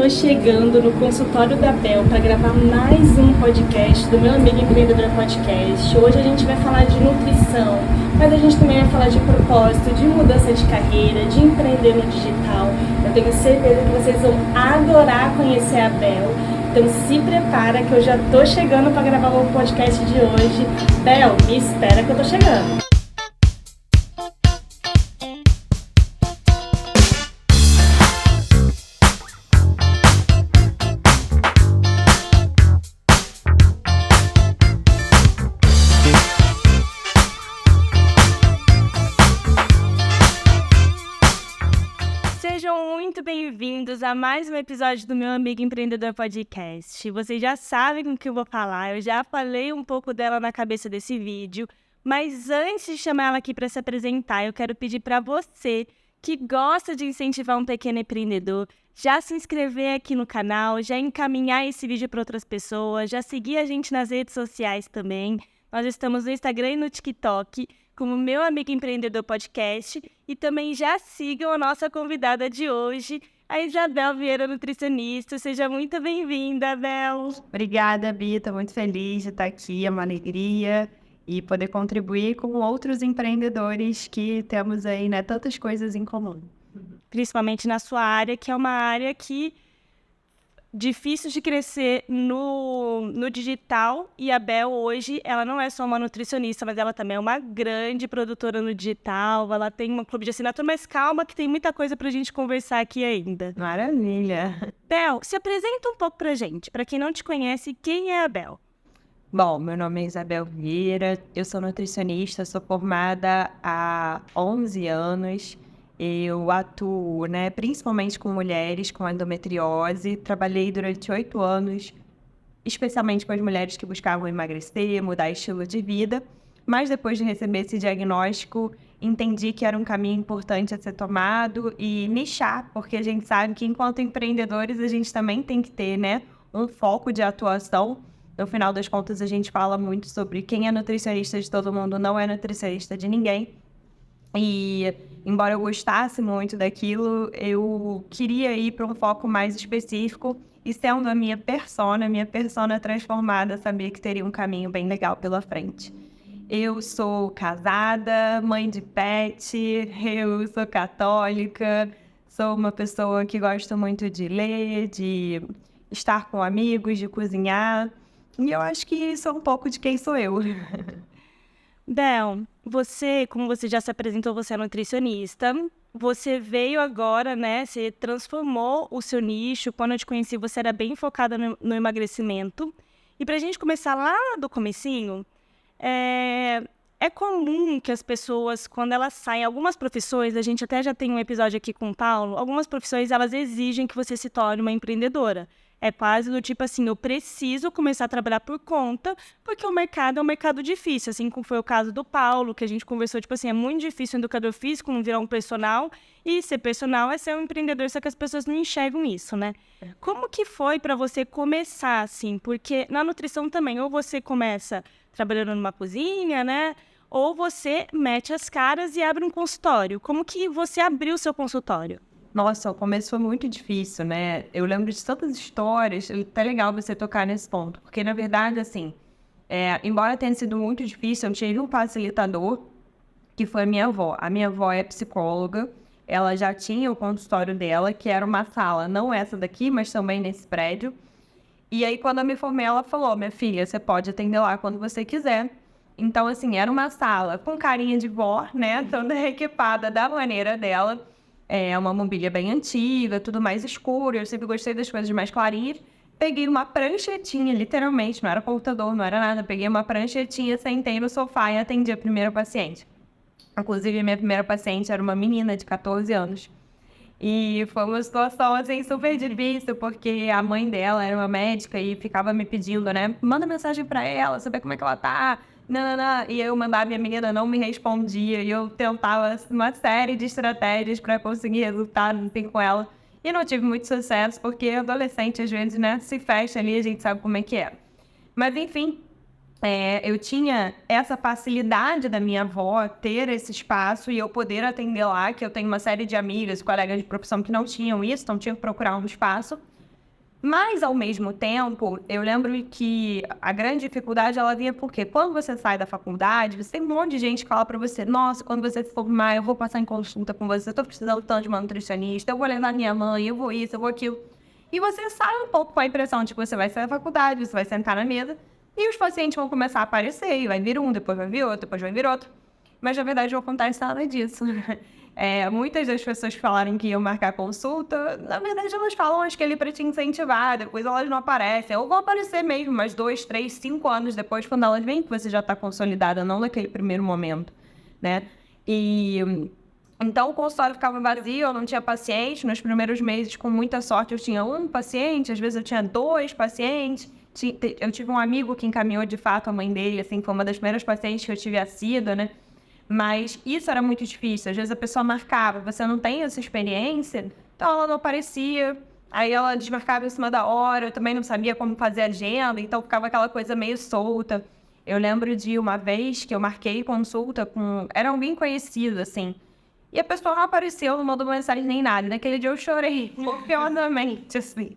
Estou chegando no consultório da Bel para gravar mais um podcast do Meu Amigo Empreendedor Podcast. Hoje a gente vai falar de nutrição, mas a gente também vai falar de propósito, de mudança de carreira, de empreender no digital. Eu tenho certeza que vocês vão adorar conhecer a Bel. Então se prepara que eu já estou chegando para gravar o podcast de hoje. Bel, me espera que eu estou chegando. Sejam muito bem-vindos a mais um episódio do Meu Amigo Empreendedor Podcast. Vocês já sabem com o que eu vou falar, eu já falei um pouco dela na cabeça desse vídeo, mas antes de chamar ela aqui para se apresentar, eu quero pedir para você que gosta de incentivar um pequeno empreendedor, já se inscrever aqui no canal, já encaminhar esse vídeo para outras pessoas, já seguir a gente nas redes sociais também. Nós estamos no Instagram e no TikTok, como Meu Amigo Empreendedor Podcast, e também já sigam a nossa convidada de hoje, a Isabel Vieira, nutricionista. Seja muito bem-vinda, Bel. Obrigada, Bia. Estou muito feliz de estar aqui, é uma alegria e poder contribuir com outros empreendedores que temos aí, né, tantas coisas em comum. Principalmente na sua área, que é uma área que difícil de crescer no digital, e a Bel hoje, ela não é só uma nutricionista, mas ela também é uma grande produtora no digital, ela tem um clube de assinatura, mas calma que tem muita coisa pra gente conversar aqui ainda. Maravilha! Bel, se apresenta um pouco pra gente, pra quem não te conhece, quem é a Bel? Bom, meu nome é Isabel Vieira, eu sou nutricionista, sou formada há 11 anos. Eu atuo, né, principalmente com mulheres com endometriose. Trabalhei durante 8 anos, especialmente com as mulheres que buscavam emagrecer, mudar estilo de vida. Mas depois de receber esse diagnóstico, entendi que era um caminho importante a ser tomado e nichar, porque a gente sabe que enquanto empreendedores a gente também tem que ter, né, um foco de atuação. No final das contas, a gente fala muito sobre quem é nutricionista de todo mundo não é nutricionista de ninguém. E, embora eu gostasse muito daquilo, eu queria ir para um foco mais específico e, sendo a minha persona transformada, sabia que teria um caminho bem legal pela frente. Eu sou casada, mãe de pet, eu sou católica, sou uma pessoa que gosta muito de ler, de estar com amigos, de cozinhar, e eu acho que isso é um pouco de quem sou eu. Bel, você, como você já se apresentou, você é nutricionista. Você veio agora, né? Você transformou o seu nicho. Quando eu te conheci, você era bem focada no emagrecimento. E pra gente começar lá do comecinho, é comum que as pessoas, quando elas saem, algumas profissões, a gente até já tem um episódio aqui com o Paulo, algumas profissões, elas exigem que você se torne uma empreendedora. É quase do tipo assim, eu preciso começar a trabalhar por conta, porque o mercado é um mercado difícil, assim como foi o caso do Paulo, que a gente conversou, tipo assim, é muito difícil um educador físico não virar um personal, e ser personal é ser um empreendedor, só que as pessoas não enxergam isso, né? Como que foi para você começar, assim? Porque na nutrição também, ou você começa trabalhando numa cozinha, né? Ou você mete as caras e abre um consultório. Como que você abriu o seu consultório? Nossa, o começo foi muito difícil, né? Eu lembro de tantas histórias, é até legal você tocar nesse ponto, porque na verdade, assim, embora tenha sido muito difícil, eu tive um facilitador, que foi a minha avó. A minha avó é psicóloga, ela já tinha o consultório dela, que era uma sala, não essa daqui, mas também nesse prédio. E aí, quando eu me formei, ela falou, minha filha, você pode atender lá quando você quiser. Então, assim, era uma sala com carinha de vó, né? Toda equipada da maneira dela. É uma mobília bem antiga, tudo mais escuro. Eu sempre gostei das coisas mais clarinhas. Peguei uma pranchetinha, literalmente, não era computador, não era nada. Peguei uma pranchetinha, sentei no sofá e atendi a primeira paciente. Inclusive, a minha primeira paciente era uma menina de 14 anos. E foi uma situação, assim, super difícil, porque a mãe dela era uma médica e ficava me pedindo, né? Manda mensagem pra ela, saber como é que ela tá. Não. E eu mandava, minha menina não me respondia. E eu tentava uma série de estratégias para conseguir resultados, assim, com ela. E não tive muito sucesso, porque adolescente, às vezes, né, se fecha ali, a gente sabe como é que é. Mas, enfim, eu tinha essa facilidade da minha avó ter esse espaço e eu poder atender lá, que eu tenho uma série de amigas, colegas de profissão que não tinham isso, então tinha que procurar um espaço. Mas, ao mesmo tempo, eu lembro que a grande dificuldade, ela vinha porque quando você sai da faculdade, você tem um monte de gente que fala pra você, nossa, quando você se formar, eu vou passar em consulta com você, eu tô precisando tanto de uma nutricionista, eu vou levar minha mãe, eu vou isso, eu vou aquilo. E você sai um pouco com a impressão de que você vai sair da faculdade, você vai sentar na mesa, e os pacientes vão começar a aparecer, e vai vir um, depois vai vir outro, depois vai vir outro. Mas, na verdade, não acontece nada disso. Muitas das pessoas que falaram que iam marcar consulta, na verdade, elas falam, acho que ali para te incentivar, depois elas não aparecem. Ou vão aparecer mesmo, mas 2, 3, 5 anos depois, quando elas veem que você já está consolidada, não naquele primeiro momento, né? Então, o consultório ficava vazio, eu não tinha paciente. Nos primeiros meses, com muita sorte, eu tinha um paciente, às vezes eu tinha 2 pacientes. Eu tive um amigo que encaminhou, de fato, a mãe dele, assim, foi uma das primeiras pacientes que eu tive assídua, né? Mas isso era muito difícil. Às vezes a pessoa marcava, você não tem essa experiência, então ela não aparecia. Aí ela desmarcava em cima da hora, eu também não sabia como fazer agenda, então ficava aquela coisa meio solta. Eu lembro de uma vez que eu marquei consulta com... Era alguém conhecido, assim. E a pessoa não apareceu, não mandou mensagem nem nada. Naquele dia eu chorei profundamente, assim.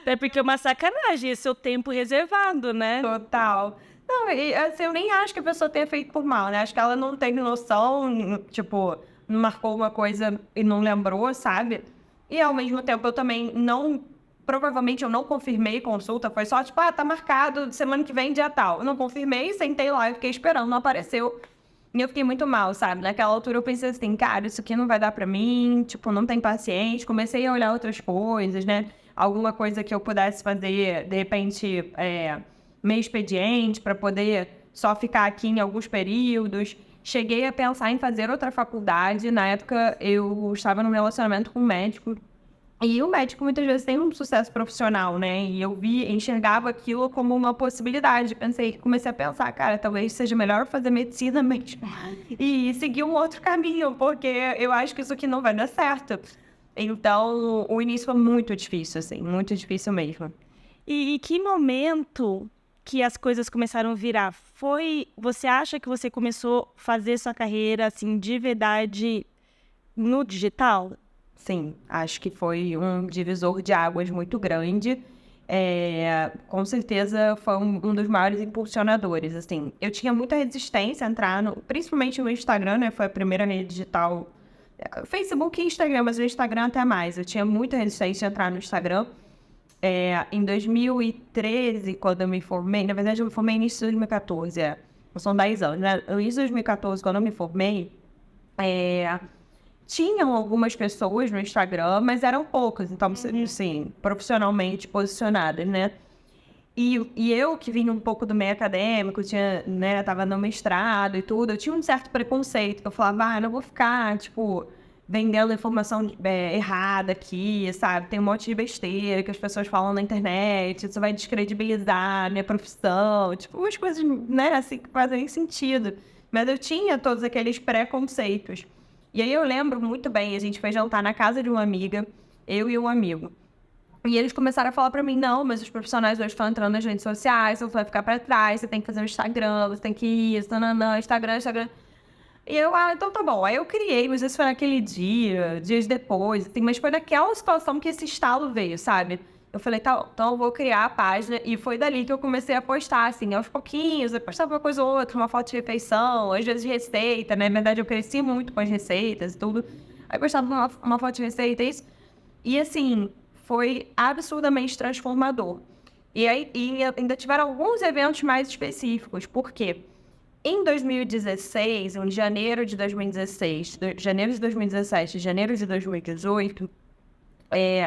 Até porque é uma sacanagem, esse é o tempo reservado, né? Total. Não, assim, eu nem acho que a pessoa tenha feito por mal, né? Acho que ela não tem noção, tipo, não marcou uma coisa e não lembrou, sabe? E ao mesmo tempo eu também não... Provavelmente eu não confirmei consulta, foi só tipo, tá marcado semana que vem, dia tal. Eu não confirmei, sentei lá e fiquei esperando, não apareceu. E eu fiquei muito mal, sabe? Naquela altura eu pensei assim, cara, isso aqui não vai dar pra mim, tipo, não tem paciente. Comecei a olhar outras coisas, né? Alguma coisa que eu pudesse fazer, de repente, meio expediente, para poder só ficar aqui em alguns períodos. Cheguei a pensar em fazer outra faculdade. Na época, eu estava num relacionamento com um médico. E o médico, muitas vezes, tem um sucesso profissional, né? E eu enxergava aquilo como uma possibilidade. Comecei a pensar, cara, talvez seja melhor fazer medicina mesmo. E seguir um outro caminho, porque eu acho que isso aqui não vai dar certo. Então, o início foi muito difícil, assim, muito difícil mesmo. E que momento que as coisas começaram a virar? Você acha que você começou a fazer sua carreira, assim, de verdade no digital? Sim, acho que foi um divisor de águas muito grande. Com certeza foi um dos maiores impulsionadores, assim. Eu tinha muita resistência a entrar, principalmente no Instagram, né? Foi a primeira rede digital. Facebook e Instagram, mas o Instagram até mais. Eu tinha muita resistência a entrar no Instagram. Em 2013, quando eu me formei, na verdade eu me formei no início de 2014, são 10 anos, né? No início de 2014, quando eu me formei, tinham algumas pessoas no Instagram, mas eram poucas, então, assim, profissionalmente posicionadas, né? E eu, que vinha um pouco do meio acadêmico, tava no mestrado e tudo, eu tinha um certo preconceito, que eu falava, não vou ficar, tipo, vendendo informação errada aqui, sabe? Tem um monte de besteira que as pessoas falam na internet, isso vai descredibilizar a minha profissão, tipo, umas coisas, né, assim, que fazem sentido. Mas eu tinha todos aqueles preconceitos. E aí eu lembro muito bem, a gente foi jantar na casa de uma amiga, eu e um amigo. E eles começaram a falar pra mim, não, mas os profissionais hoje estão entrando nas redes sociais, você vai ficar pra trás, você tem que fazer um Instagram, você tem que ir, isso, nananã, Instagram. E eu, então tá bom. Aí eu criei, mas isso foi naquele dia, dias depois, assim, mas foi naquela situação que esse estalo veio, sabe? Eu falei, tá, então eu vou criar a página, e foi dali que eu comecei a postar, assim, aos pouquinhos, eu postava uma coisa ou outra, uma foto de refeição, às vezes receita, né? Na verdade, eu cresci muito com as receitas e tudo. Aí eu postava uma foto de receita, isso. E assim, foi absurdamente transformador. E ainda tiveram alguns eventos mais específicos, por quê? Em 2016, em janeiro de 2016, janeiro de 2017, janeiro de 2018,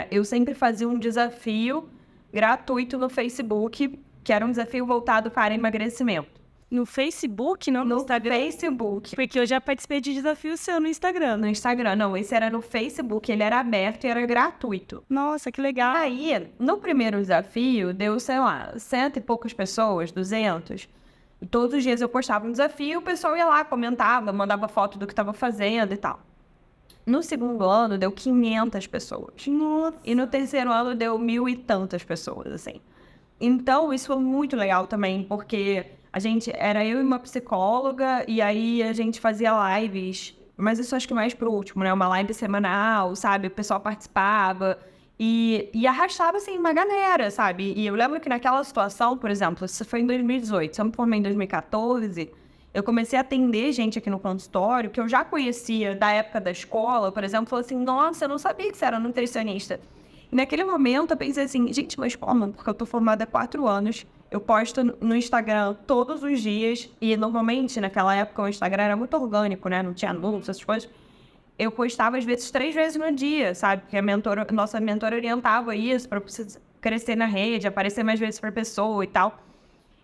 eu sempre fazia um desafio gratuito no Facebook, que era um desafio voltado para emagrecimento. No Facebook, não no Instagram? No Facebook. Porque eu já participei de desafio seu no Instagram. No Instagram, não. Esse era no Facebook, ele era aberto e era gratuito. Nossa, que legal. Aí, no primeiro desafio, deu, sei lá, 100 e poucas pessoas, 200. E todos os dias eu postava um desafio, o pessoal ia lá, comentava, mandava foto do que estava fazendo e tal. No segundo ano, deu 500 pessoas. Nossa. E no terceiro ano, deu 1.000 e tantas pessoas, assim. Então, isso foi muito legal também, porque era eu e uma psicóloga, e aí a gente fazia lives, mas isso acho que mais pro último, né? Uma live semanal, sabe? O pessoal participava. E arrastava, assim, uma galera, sabe? E eu lembro que naquela situação, por exemplo, isso foi em 2018, se eu me formei em 2014, eu comecei a atender gente aqui no consultório que eu já conhecia da época da escola, por exemplo, falou assim, nossa, eu não sabia que você era nutricionista. E naquele momento eu pensei assim, gente, mas como? Porque eu tô formada há 4 anos, eu posto no Instagram todos os dias, e normalmente naquela época o Instagram era muito orgânico, né? Não tinha anúncios, essas coisas. Eu postava às vezes 3 vezes no dia, sabe? Porque nossa mentora orientava isso para você crescer na rede, aparecer mais vezes para pessoa e tal.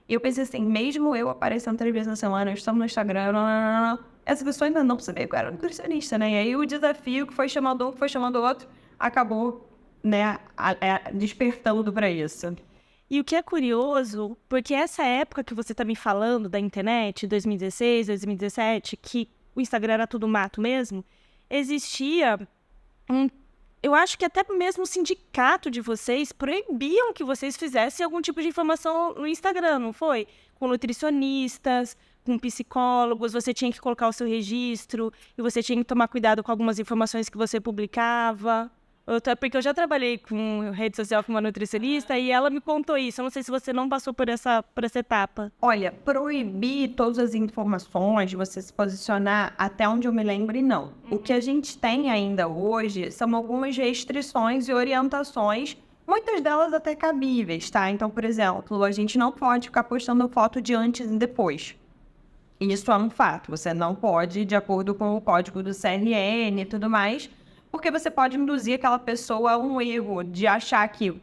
E eu pensei assim, mesmo eu aparecendo 3 vezes na semana, eu estou no Instagram, essa pessoa ainda não sabia que eu era nutricionista, né? E aí o desafio que foi chamando um, que foi chamando outro, acabou, né, despertando para isso. E o que é curioso, porque essa época que você tá me falando da internet, 2016, 2017, que o Instagram era tudo mato mesmo, existia um... Eu acho que até mesmo o sindicato de vocês proibiam que vocês fizessem algum tipo de informação no Instagram, não foi? Com nutricionistas, com psicólogos, você tinha que colocar o seu registro e você tinha que tomar cuidado com algumas informações que você publicava. Porque eu já trabalhei com rede social com uma nutricionista e ela me contou isso. Eu não sei se você não passou por essa etapa. Olha, proibir todas as informações, você se posicionar até onde eu me lembre, não. O que a gente tem ainda hoje são algumas restrições e orientações, muitas delas até cabíveis, tá? Então, por exemplo, a gente não pode ficar postando foto de antes e depois. Isso é um fato. Você não pode, de acordo com o código do CRN e tudo mais, porque você pode induzir aquela pessoa a um erro de achar que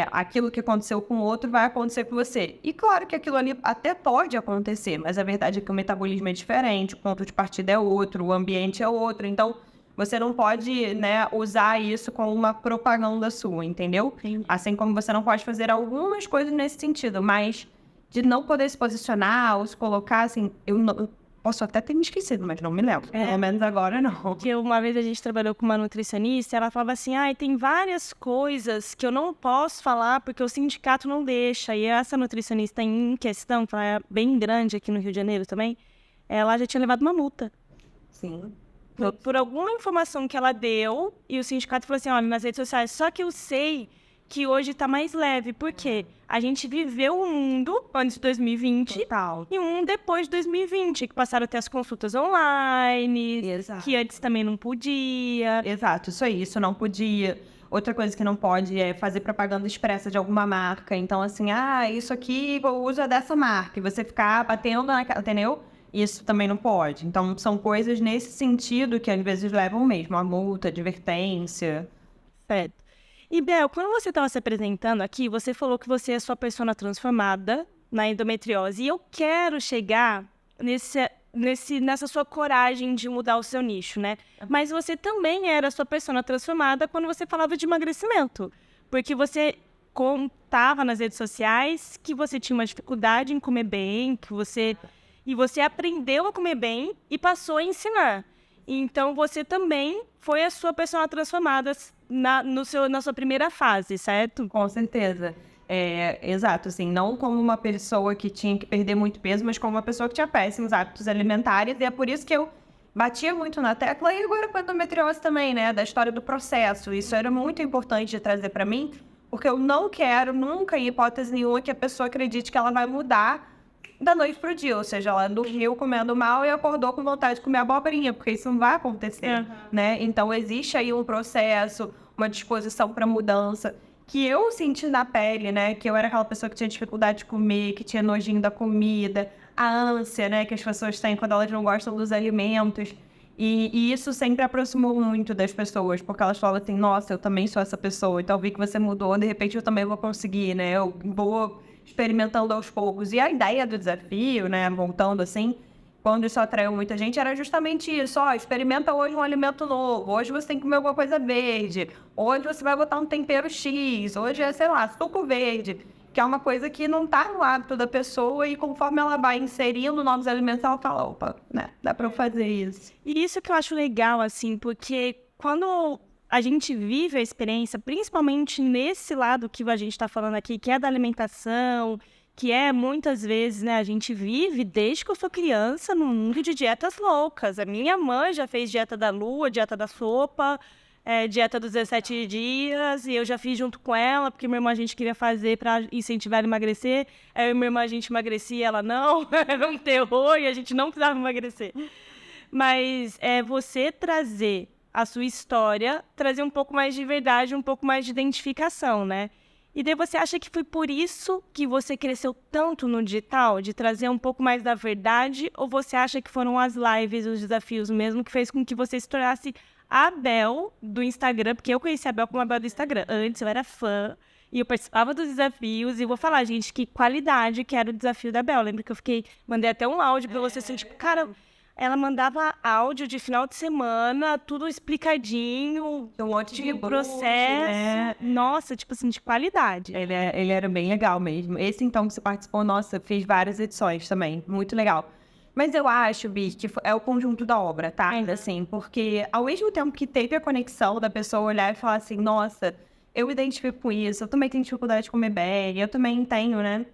aquilo que aconteceu com o outro vai acontecer com você. E claro que aquilo ali até pode acontecer, mas a verdade é que o metabolismo é diferente, o ponto de partida é outro, o ambiente é outro. Então, você não pode, né, usar isso como uma propaganda sua, entendeu? Sim. Assim como você não pode fazer algumas coisas nesse sentido, mas de não poder se posicionar ou se colocar, assim, eu posso até ter me esquecido, mas não me lembro. Pelo menos agora, não. Porque uma vez a gente trabalhou com uma nutricionista, ela falava assim, tem várias coisas que eu não posso falar porque o sindicato não deixa. E essa nutricionista em questão, que ela é bem grande aqui no Rio de Janeiro também, ela já tinha levado uma multa. Sim. Por alguma informação que ela deu, e o sindicato falou assim, olha, nas redes sociais, só que eu sei que hoje tá mais leve, porque a gente viveu um mundo antes de 2020 Total. e um depois de 2020, que passaram a ter as consultas online, Exato. que antes também não podia. Exato, isso não podia. Outra coisa que não pode é fazer propaganda expressa de alguma marca. Então, assim, isso aqui eu uso é dessa marca. E você ficar batendo naquela, entendeu? Isso também não pode. Então, são coisas nesse sentido que às vezes levam mesmo a multa, advertência. Certo. E, Bel, quando você estava se apresentando aqui, você falou que você é sua persona transformada na endometriose. E eu quero chegar nessa sua coragem de mudar o seu nicho, né? Mas você também era sua persona transformada quando você falava de emagrecimento. Porque você contava nas redes sociais que você tinha uma dificuldade em comer bem, e você aprendeu a comer bem e passou a ensinar. Então, você também foi a sua persona transformada na sua primeira fase, certo? Com certeza. Exato, assim, não como uma pessoa que tinha que perder muito peso, mas como uma pessoa que tinha péssimos hábitos alimentares, e é por isso que eu batia muito na tecla, e agora com a endometriose também, né, da história do processo. Isso era muito importante de trazer para mim, porque eu não quero nunca, em hipótese nenhuma, que a pessoa acredite que ela vai mudar da noite pro dia, ou seja, ela dormiu comendo mal e acordou com vontade de comer abobrinha, porque isso não vai acontecer, né? Então, existe aí um processo, uma disposição para mudança, que eu senti na pele, né? Que eu era aquela pessoa que tinha dificuldade de comer, que tinha nojinho da comida, a ânsia, né? Que as pessoas têm quando elas não gostam dos alimentos. E isso sempre aproximou muito das pessoas, porque elas falam assim, nossa, eu também sou essa pessoa, então vi que você mudou, de repente eu também vou conseguir, né? Eu vou experimentando aos poucos. E a ideia do desafio, né, voltando assim, quando isso atraiu muita gente, era justamente isso. Experimenta hoje um alimento novo. Hoje você tem que comer alguma coisa verde. Hoje você vai botar um tempero X. Hoje é, sei lá, suco verde. Que é uma coisa que não está no hábito da pessoa e conforme ela vai inserindo novos alimentos, ela fala, opa, né, dá para eu fazer isso. E isso que eu acho legal, assim, porque quando a gente vive a experiência, principalmente nesse lado que a gente está falando aqui, que é da alimentação, que é muitas vezes, né, a gente vive desde que eu sou criança num mundo de dietas loucas. A minha mãe já fez dieta da lua, dieta da sopa, dieta dos 17 dias, e eu já fiz junto com ela, porque minha irmã a gente queria fazer para incentivar ela a emagrecer. Aí minha irmã a gente emagrecia, ela não, era um terror e a gente não precisava emagrecer. Mas você trazer a sua história, trazer um pouco mais de verdade, um pouco mais de identificação, né? E daí você acha que foi por isso que você cresceu tanto no digital, de trazer um pouco mais da verdade, ou você acha que foram as lives, os desafios mesmo, que fez com que você se tornasse a Bel do Instagram? Porque eu conheci a Bel como a Bel do Instagram. Antes eu era fã e eu participava dos desafios, e vou falar, gente, que qualidade que era o desafio da Bel. Lembra que eu mandei até um áudio pra você, assim, tipo, cara... Ela mandava áudio de final de semana, tudo explicadinho, Um monte de processo. né? Nossa, tipo assim, de qualidade. Ele era bem legal mesmo. Esse, então, que você participou, nossa, fez várias edições também. Muito legal. Mas eu acho, Bi, que é o conjunto da obra, tá? Assim, porque ao mesmo tempo que teve a conexão da pessoa olhar e falar assim, nossa, eu me identifico com isso, eu também tenho dificuldade de comer bem, eu também tenho, né?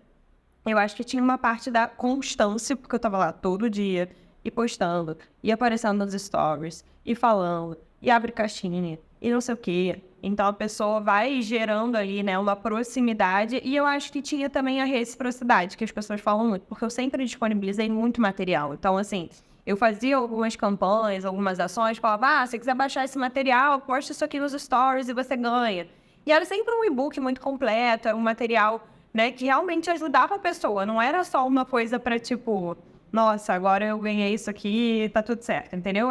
Eu acho que tinha uma parte da constância, porque eu tava lá todo dia, e postando, e aparecendo nos stories, e falando, e abre caixinha, e não sei o quê. Então a pessoa vai gerando ali, né, uma proximidade, e eu acho que tinha também a reciprocidade, que as pessoas falam muito, porque eu sempre disponibilizei muito material. Então, assim, eu fazia algumas campanhas, algumas ações, falava, se quiser baixar esse material, posta isso aqui nos stories e você ganha. E era sempre um e-book muito completo, era um material, né, que realmente ajudava a pessoa, não era só uma coisa para, tipo... Nossa, agora eu ganhei isso aqui, tá tudo certo, entendeu?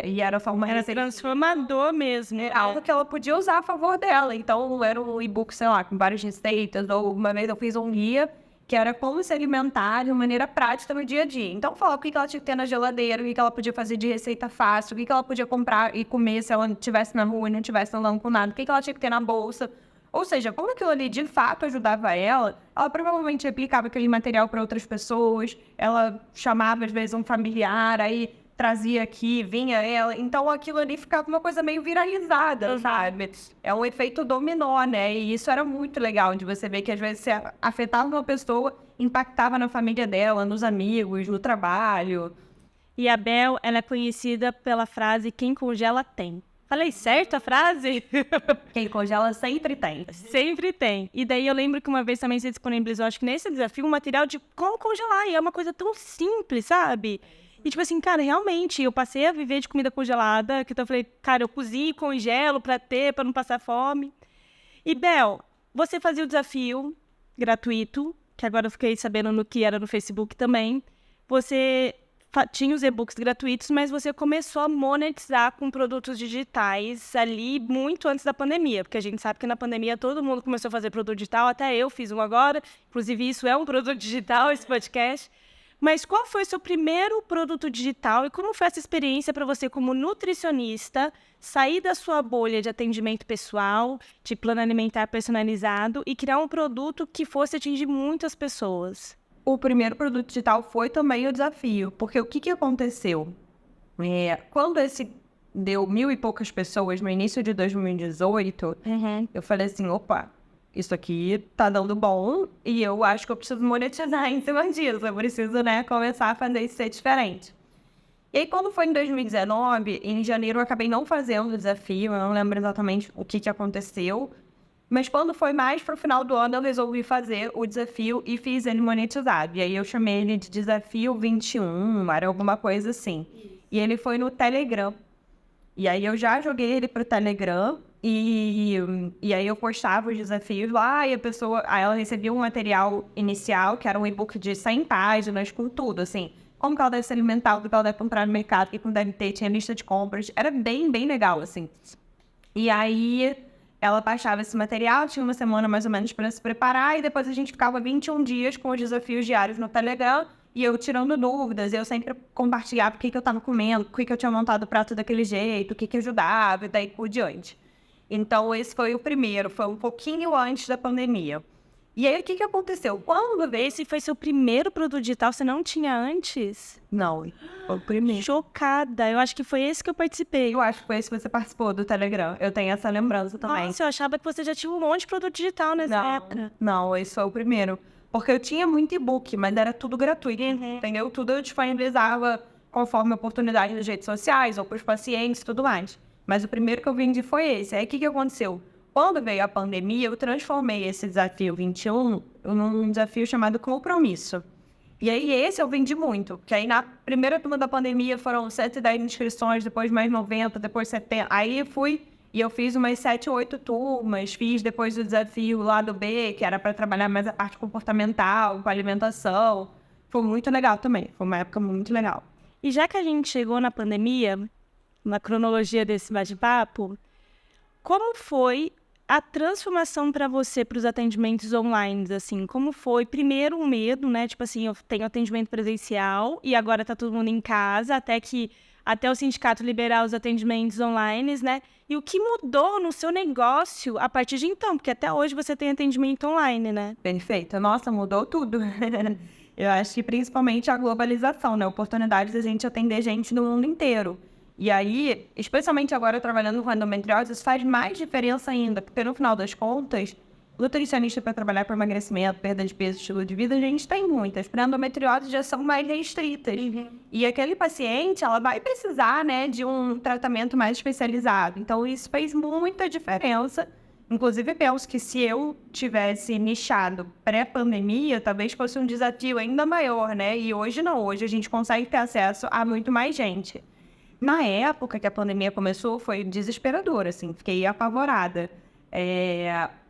E era só uma Era transformador mesmo. Era algo que ela podia usar a favor dela. Então, era um e-book, sei lá, com várias receitas. Ou uma vez eu fiz um guia que era como se alimentar de uma maneira prática no dia a dia. Então, falava o que ela tinha que ter na geladeira, o que ela podia fazer de receita fácil, o que ela podia comprar e comer se ela estivesse na rua e não estivesse andando com nada, o que ela tinha que ter na bolsa. Ou seja, como aquilo ali de fato ajudava ela provavelmente aplicava aquele material para outras pessoas, ela chamava às vezes um familiar, aí trazia aqui, vinha ela, então aquilo ali ficava uma coisa meio viralizada, sabe? É um efeito dominó, né? E isso era muito legal de você ver que às vezes você afetava uma pessoa, impactava na família dela, nos amigos, no trabalho. E a Bel, ela é conhecida pela frase "quem congela tem". Falei certo a frase? Quem congela sempre tem. Sempre tem. E daí eu lembro que uma vez também você disponibilizou, acho que nesse desafio, um material de como congelar. E é uma coisa tão simples, sabe? E tipo assim, cara, realmente, eu passei a viver de comida congelada, que então eu falei, cara, eu cozinho e congelo pra não passar fome. E Bel, você fazia o desafio gratuito, que agora eu fiquei sabendo no que era no Facebook também. Você... tinha os e-books gratuitos, mas você começou a monetizar com produtos digitais ali muito antes da pandemia, porque a gente sabe que na pandemia todo mundo começou a fazer produto digital, até eu fiz um agora, inclusive isso é um produto digital, esse podcast. Mas qual foi o seu primeiro produto digital e como foi essa experiência para você como nutricionista sair da sua bolha de atendimento pessoal, de plano alimentar personalizado e criar um produto que fosse atingir muitas pessoas? O primeiro produto digital foi também o desafio, porque o que aconteceu? Quando esse deu 1.000 e poucas pessoas no início de 2018, eu falei assim, opa, isso aqui tá dando bom e eu acho que eu preciso monetizar em cima disso, eu preciso, né, começar a fazer isso ser diferente. E aí, quando foi em 2019, em janeiro eu acabei não fazendo o desafio, eu não lembro exatamente o que aconteceu, mas quando foi mais pro final do ano, eu resolvi fazer o desafio e fiz ele monetizado. E aí eu chamei ele de Desafio 21, era alguma coisa assim. E ele foi no Telegram. E aí eu já joguei ele pro Telegram e aí eu postava os desafios lá e aí ela recebia um material inicial, que era um e-book de 100 páginas com tudo, assim. Como que ela deve se alimentar, o que ela deve comprar no mercado, o que não deve ter, tinha lista de compras. Era bem, bem legal, assim. E aí... ela baixava esse material, tinha uma semana mais ou menos para se preparar, e depois a gente ficava 21 dias com os desafios diários no Telegram, e eu tirando dúvidas, eu sempre compartilhava o que eu estava comendo, por que eu tinha montado o prato daquele jeito, o que ajudava, e daí por diante. Então, esse foi o primeiro, foi um pouquinho antes da pandemia. E aí, o que aconteceu? Esse foi seu primeiro produto digital, você não tinha antes? Não, foi o primeiro. Chocada, eu acho que foi esse que eu participei. Eu acho que foi esse que você participou do Telegram, eu tenho essa lembrança também. Nossa, eu achava que você já tinha um monte de produto digital nessa época. Não, esse foi o primeiro. Porque eu tinha muito e-book, mas era tudo gratuito, entendeu? Tudo eu disponibilizava conforme a oportunidade nas redes sociais, ou para os pacientes e tudo mais. Mas o primeiro que eu vendi foi esse. Aí, o que aconteceu? Quando veio a pandemia, eu transformei esse desafio 21 num desafio chamado compromisso. E aí, esse eu vendi muito. Porque aí, na primeira turma da pandemia, foram 110 inscrições, depois mais 90, depois 70. Aí, eu fiz umas 7 ou 8 turmas. Fiz depois o desafio lá do B, que era para trabalhar mais a parte comportamental, com alimentação. Foi muito legal também. Foi uma época muito legal. E já que a gente chegou na pandemia, na cronologia desse bate-papo, como foi a transformação para você para os atendimentos online, assim? Como foi? Primeiro, um medo, né? Tipo assim, eu tenho atendimento presencial e agora tá todo mundo em casa, até o sindicato liberar os atendimentos online, né? E o que mudou no seu negócio a partir de então? Porque até hoje você tem atendimento online, né? Perfeito. Nossa, mudou tudo. Eu acho que principalmente a globalização, né? Oportunidades de a gente atender gente do mundo inteiro. E aí, especialmente agora trabalhando com endometriose, isso faz mais diferença ainda, porque no final das contas, nutricionista para trabalhar para emagrecimento, perda de peso, estilo de vida, a gente tem muitas. Para endometriose já são mais restritas. E aquele paciente, ela vai precisar, né, de um tratamento mais especializado. Então, isso fez muita diferença. Inclusive, penso que se eu tivesse nichado pré-pandemia, talvez fosse um desafio ainda maior, né? E hoje não, hoje a gente consegue ter acesso a muito mais gente. Na época que a pandemia começou, foi desesperador, assim, fiquei apavorada.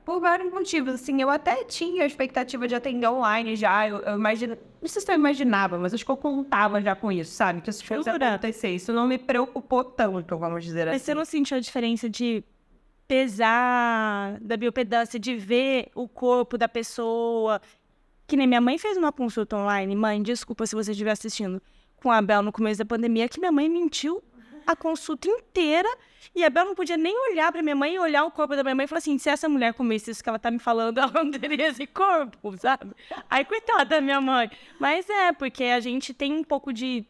Por vários motivos, assim, eu até tinha a expectativa de atender online já, eu imagino, não sei se eu imaginava, mas acho que eu contava já com isso, sabe? Que isso fosse acontecer, isso não me preocupou tanto, vamos dizer assim. Mas você não sentiu a diferença de pesar, da biopedância, de ver o corpo da pessoa? Que nem minha mãe fez uma consulta online, mãe, desculpa se você estiver assistindo, com a Bel no começo da pandemia, que minha mãe mentiu a consulta inteira e a Bel não podia nem olhar pra minha mãe e olhar o corpo da minha mãe e falar assim, se essa mulher comesse isso que ela tá me falando, ela não teria esse corpo, sabe? Aí, coitada da minha mãe. Mas porque a gente tem um pouco de...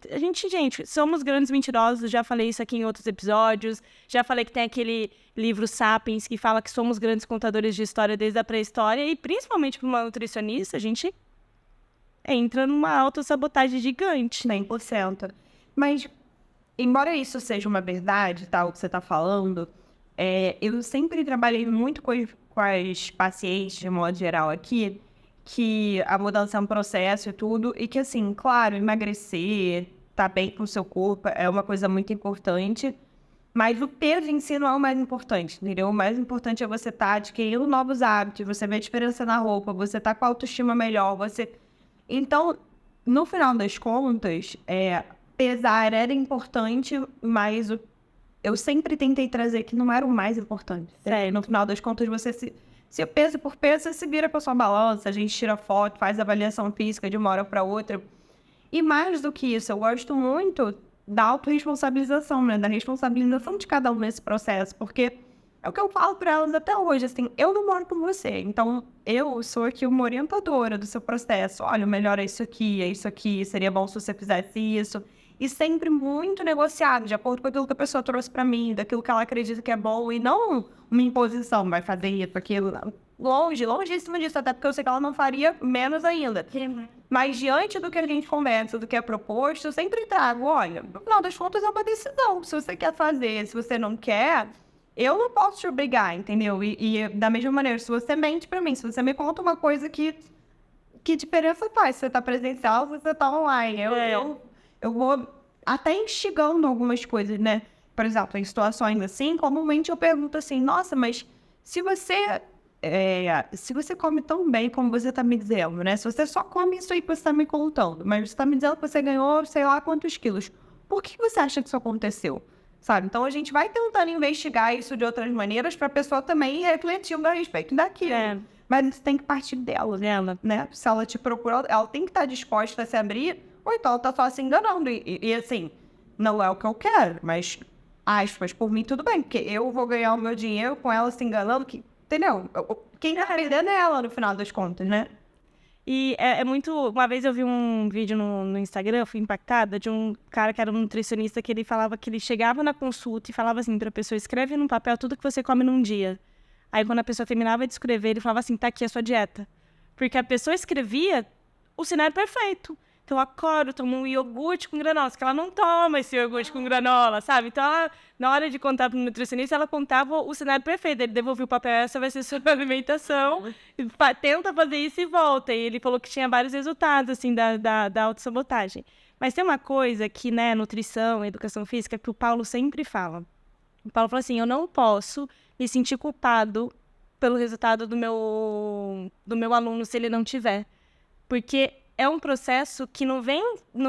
Gente, somos grandes mentirosos, já falei isso aqui em outros episódios, já falei que tem aquele livro Sapiens, que fala que somos grandes contadores de história desde a pré-história e principalmente para uma nutricionista, a gente entra numa autossabotagem gigante. 100%. Mas, embora isso seja uma verdade, tal, o que você está falando, eu sempre trabalhei muito com as pacientes, de modo geral, aqui, que a mudança é um processo e tudo, e que, assim, claro, emagrecer, tá bem com o seu corpo, é uma coisa muito importante, mas o peso em si não é o mais importante, entendeu? O mais importante é você estar adquirindo novos hábitos, você vê a diferença na roupa, você tá com a autoestima melhor, Então, no final das contas, pesar era importante, mas eu sempre tentei trazer que não era o mais importante. No final das contas, você se peso por peso, você se vira com a sua balança, a gente tira foto, faz avaliação física de uma hora para outra. E mais do que isso, eu gosto muito da autorresponsabilização, né? Da responsabilização de cada um nesse processo, porque é o que eu falo para elas até hoje, assim, eu não moro com você, então eu sou aqui uma orientadora do seu processo. Olha, o melhor é isso aqui, seria bom se você fizesse isso. E sempre muito negociado, de acordo com aquilo que a pessoa trouxe para mim, daquilo que ela acredita que é bom, e não uma imposição, vai fazer isso, aquilo. Longíssimo disso, até porque eu sei que ela não faria menos ainda. Mas diante do que a gente conversa, do que é proposto, eu sempre trago, olha, no final das contas é uma decisão. Se você quer fazer, se você não quer, eu não posso te obrigar, entendeu? E da mesma maneira, se você mente pra mim, se você me conta uma coisa que diferença faz, se você tá presencial, se você tá online. Eu vou até instigando algumas coisas, né? Por exemplo, em situações assim, comumente eu pergunto assim, nossa, mas se você come tão bem como você tá me dizendo, né? Se você só come isso aí que você tá me contando, mas você tá me dizendo que você ganhou sei lá quantos quilos, por que você acha que isso aconteceu? Sabe? Então, a gente vai tentando investigar isso de outras maneiras para a pessoa também refletir a respeito daquilo. Mas isso tem que partir dela, né? Se ela te procura, ela tem que estar disposta a se abrir, ou então ela tá só se enganando. E assim, não é o que eu quero, mas, aspas, por mim tudo bem, porque eu vou ganhar o meu dinheiro com ela se enganando, entendeu? Quem tá perdendo é ela, no final das contas, né? E é muito... Uma vez eu vi um vídeo no Instagram, eu fui impactada, de um cara que era um nutricionista, que ele falava que ele chegava na consulta e falava assim pra pessoa, escreve num papel tudo que você come num dia. Aí quando a pessoa terminava de escrever, ele falava assim, tá aqui a sua dieta. Porque a pessoa escrevia o cenário perfeito. Então eu acordo, tomo um iogurte com granola, só que ela não toma esse iogurte com granola, sabe? Então, na hora de contar para o nutricionista, ela contava o cenário perfeito. Ele devolveu o papel, essa vai ser sua alimentação, tenta fazer isso e volta. E ele falou que tinha vários resultados, assim, da autossabotagem. Mas tem uma coisa que, né, nutrição, educação física, que o Paulo sempre fala. O Paulo fala assim, eu não posso me sentir culpado pelo resultado do meu aluno se ele não tiver. Porque é um processo que não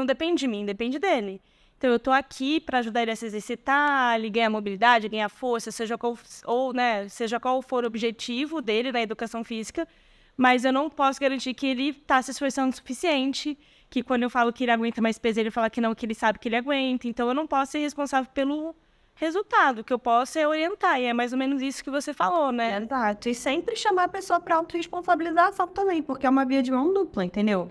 depende de mim, depende dele. Então, eu tô aqui para ajudar ele a se exercitar, ele ganhar mobilidade, ganhar força, seja qual for o objetivo dele na educação física, mas eu não posso garantir que ele está se esforçando o suficiente, que quando eu falo que ele aguenta mais peso, ele fala que não, que ele sabe que ele aguenta. Então, eu não posso ser responsável pelo resultado. O que eu posso é orientar, e é mais ou menos isso que você falou, né? Exato. E sempre chamar a pessoa para autorresponsabilização também, porque é uma via de mão dupla, entendeu?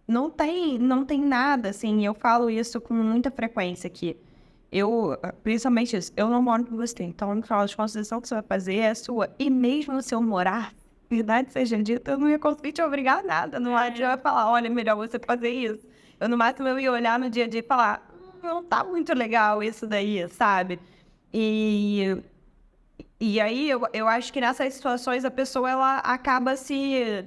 Não tem nada, assim, eu falo isso com muita frequência aqui. Principalmente isso, eu não moro com você, então no final de contas, a decisão que você vai fazer é sua. E mesmo se eu morar, verdade seja dita, eu não ia conseguir te obrigar a nada. No máximo, eu ia falar, olha, melhor você fazer isso. No máximo, eu ia olhar no dia a dia e falar, não tá muito legal isso daí, sabe? E aí, eu acho que nessas situações, a pessoa, ela acaba se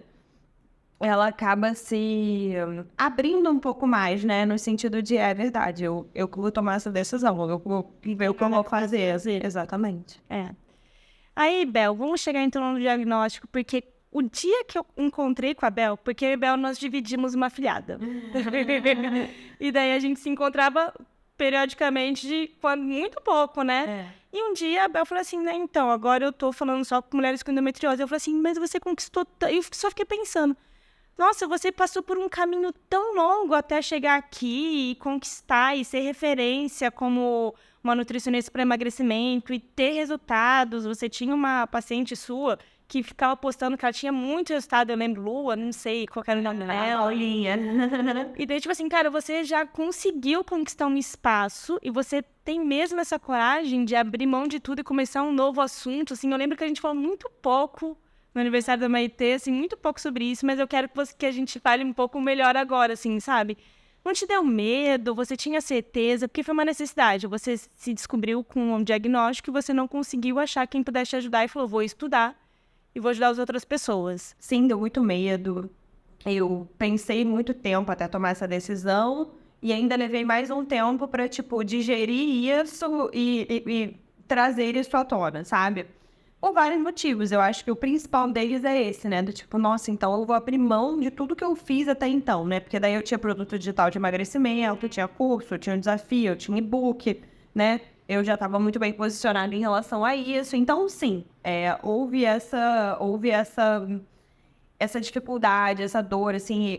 abrindo um pouco mais, né? No sentido de, é verdade, eu vou tomar essa decisão, eu vou ver o que eu vou fazer. Exatamente. Aí, Bel, vamos chegar então no diagnóstico, porque o dia que eu encontrei com a Bel, porque eu e a Bel nós dividimos uma afilhada. E daí a gente se encontrava periodicamente, muito pouco, né? E um dia a Bel falou assim, né, então, agora eu tô falando só com mulheres com endometriose. Eu falei assim, mas você conquistou... Eu só fiquei pensando, nossa, você passou por um caminho tão longo até chegar aqui e conquistar e ser referência como uma nutricionista para emagrecimento e ter resultados. Você tinha uma paciente sua que ficava postando que ela tinha muito resultado, eu lembro, Lua, não sei qual era o nome dela. E daí, tipo assim, cara, você já conseguiu conquistar um espaço e você tem mesmo essa coragem de abrir mão de tudo e começar um novo assunto, assim. Eu lembro que a gente falou muito pouco no aniversário da Maitê, assim, muito pouco sobre isso, mas eu quero que a gente fale um pouco melhor agora, assim, sabe? Não te deu medo, você tinha certeza, porque foi uma necessidade. Você se descobriu com um diagnóstico e você não conseguiu achar quem pudesse te ajudar e falou, vou estudar e vou ajudar as outras pessoas. Sim, deu muito medo. Eu pensei muito tempo até tomar essa decisão e ainda levei mais um tempo para, tipo, digerir isso e trazer isso à tona, sabe? Por vários motivos. Eu acho que o principal deles é esse, né? Do tipo, nossa, então eu vou abrir mão de tudo que eu fiz até então, né? Porque daí eu tinha produto digital de emagrecimento, eu tinha curso, eu tinha um desafio, eu tinha e-book, né? Eu já estava muito bem posicionada em relação a isso. Então, sim, houve essa dificuldade, essa dor, assim,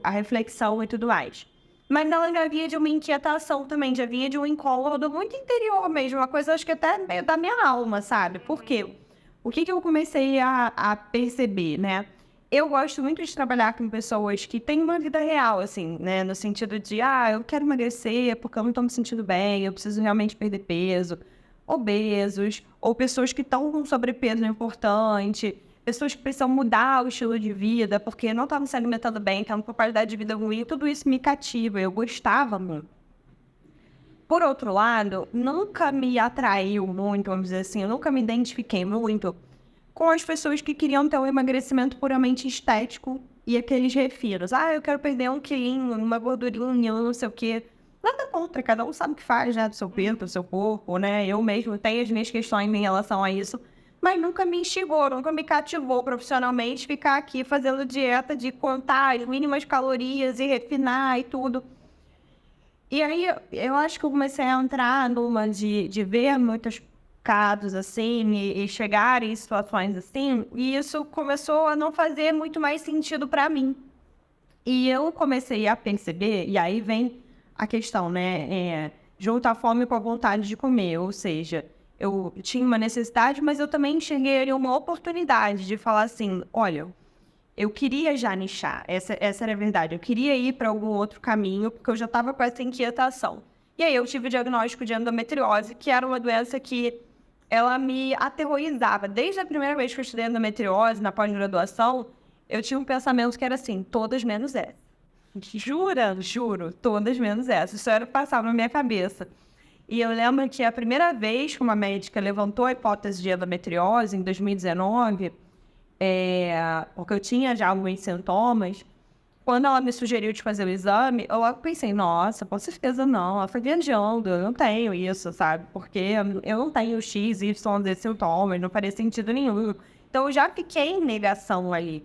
a reflexão e tudo mais. Mas ela já vinha de uma inquietação também, já vinha de um incômodo muito interior mesmo, uma coisa acho que até meio da minha alma, sabe? Por quê? O que eu comecei a perceber, né? Eu gosto muito de trabalhar com pessoas que têm uma vida real, assim, né? No sentido de, eu quero emagrecer porque eu não estou me sentindo bem, eu preciso realmente perder peso. Obesos, ou pessoas que estão com sobrepeso importante, pessoas que precisam mudar o estilo de vida porque não estavam se alimentando bem, estavam com qualidade de vida ruim, tudo isso me cativa, eu gostava muito. Por outro lado, nunca me atraiu muito, vamos dizer assim, eu nunca me identifiquei muito com as pessoas que queriam ter um emagrecimento puramente estético e aqueles refiros. Eu quero perder 1 quilinho, uma gordurinha, não sei o quê. Nada contra, cada um sabe o que faz, né, do seu peso, do seu corpo, né? Eu mesmo tenho as minhas questões em relação a isso, mas nunca me instigou, nunca me cativou profissionalmente ficar aqui fazendo dieta de contar as mínimas calorias e refinar e tudo. E aí, eu acho que eu comecei a entrar numa de ver muitos casos assim e chegar em situações assim, e isso começou a não fazer muito mais sentido para mim. E eu comecei a perceber, e aí vem a questão, né? Junto a fome com a vontade de comer, ou seja, eu tinha uma necessidade, mas eu também enxerguei ali uma oportunidade de falar assim, olha, eu queria já nichar, essa era a verdade, eu queria ir para algum outro caminho, porque eu já estava com essa inquietação. E aí eu tive o diagnóstico de endometriose, que era uma doença que ela me aterrorizava. Desde a primeira vez que eu estudei endometriose, na pós-graduação, eu tinha um pensamento que era assim, todas menos essa. Jura? Juro, todas menos essa. Isso era passava na minha cabeça. E eu lembro que a primeira vez que uma médica levantou a hipótese de endometriose, em 2019, porque eu tinha já alguns sintomas, quando ela me sugeriu de fazer o exame, eu logo pensei, nossa, com certeza não, ela foi viajando, eu não tenho isso, sabe? Porque eu não tenho X, Y, Z sintomas, não faria sentido nenhum. Então eu já fiquei em negação ali.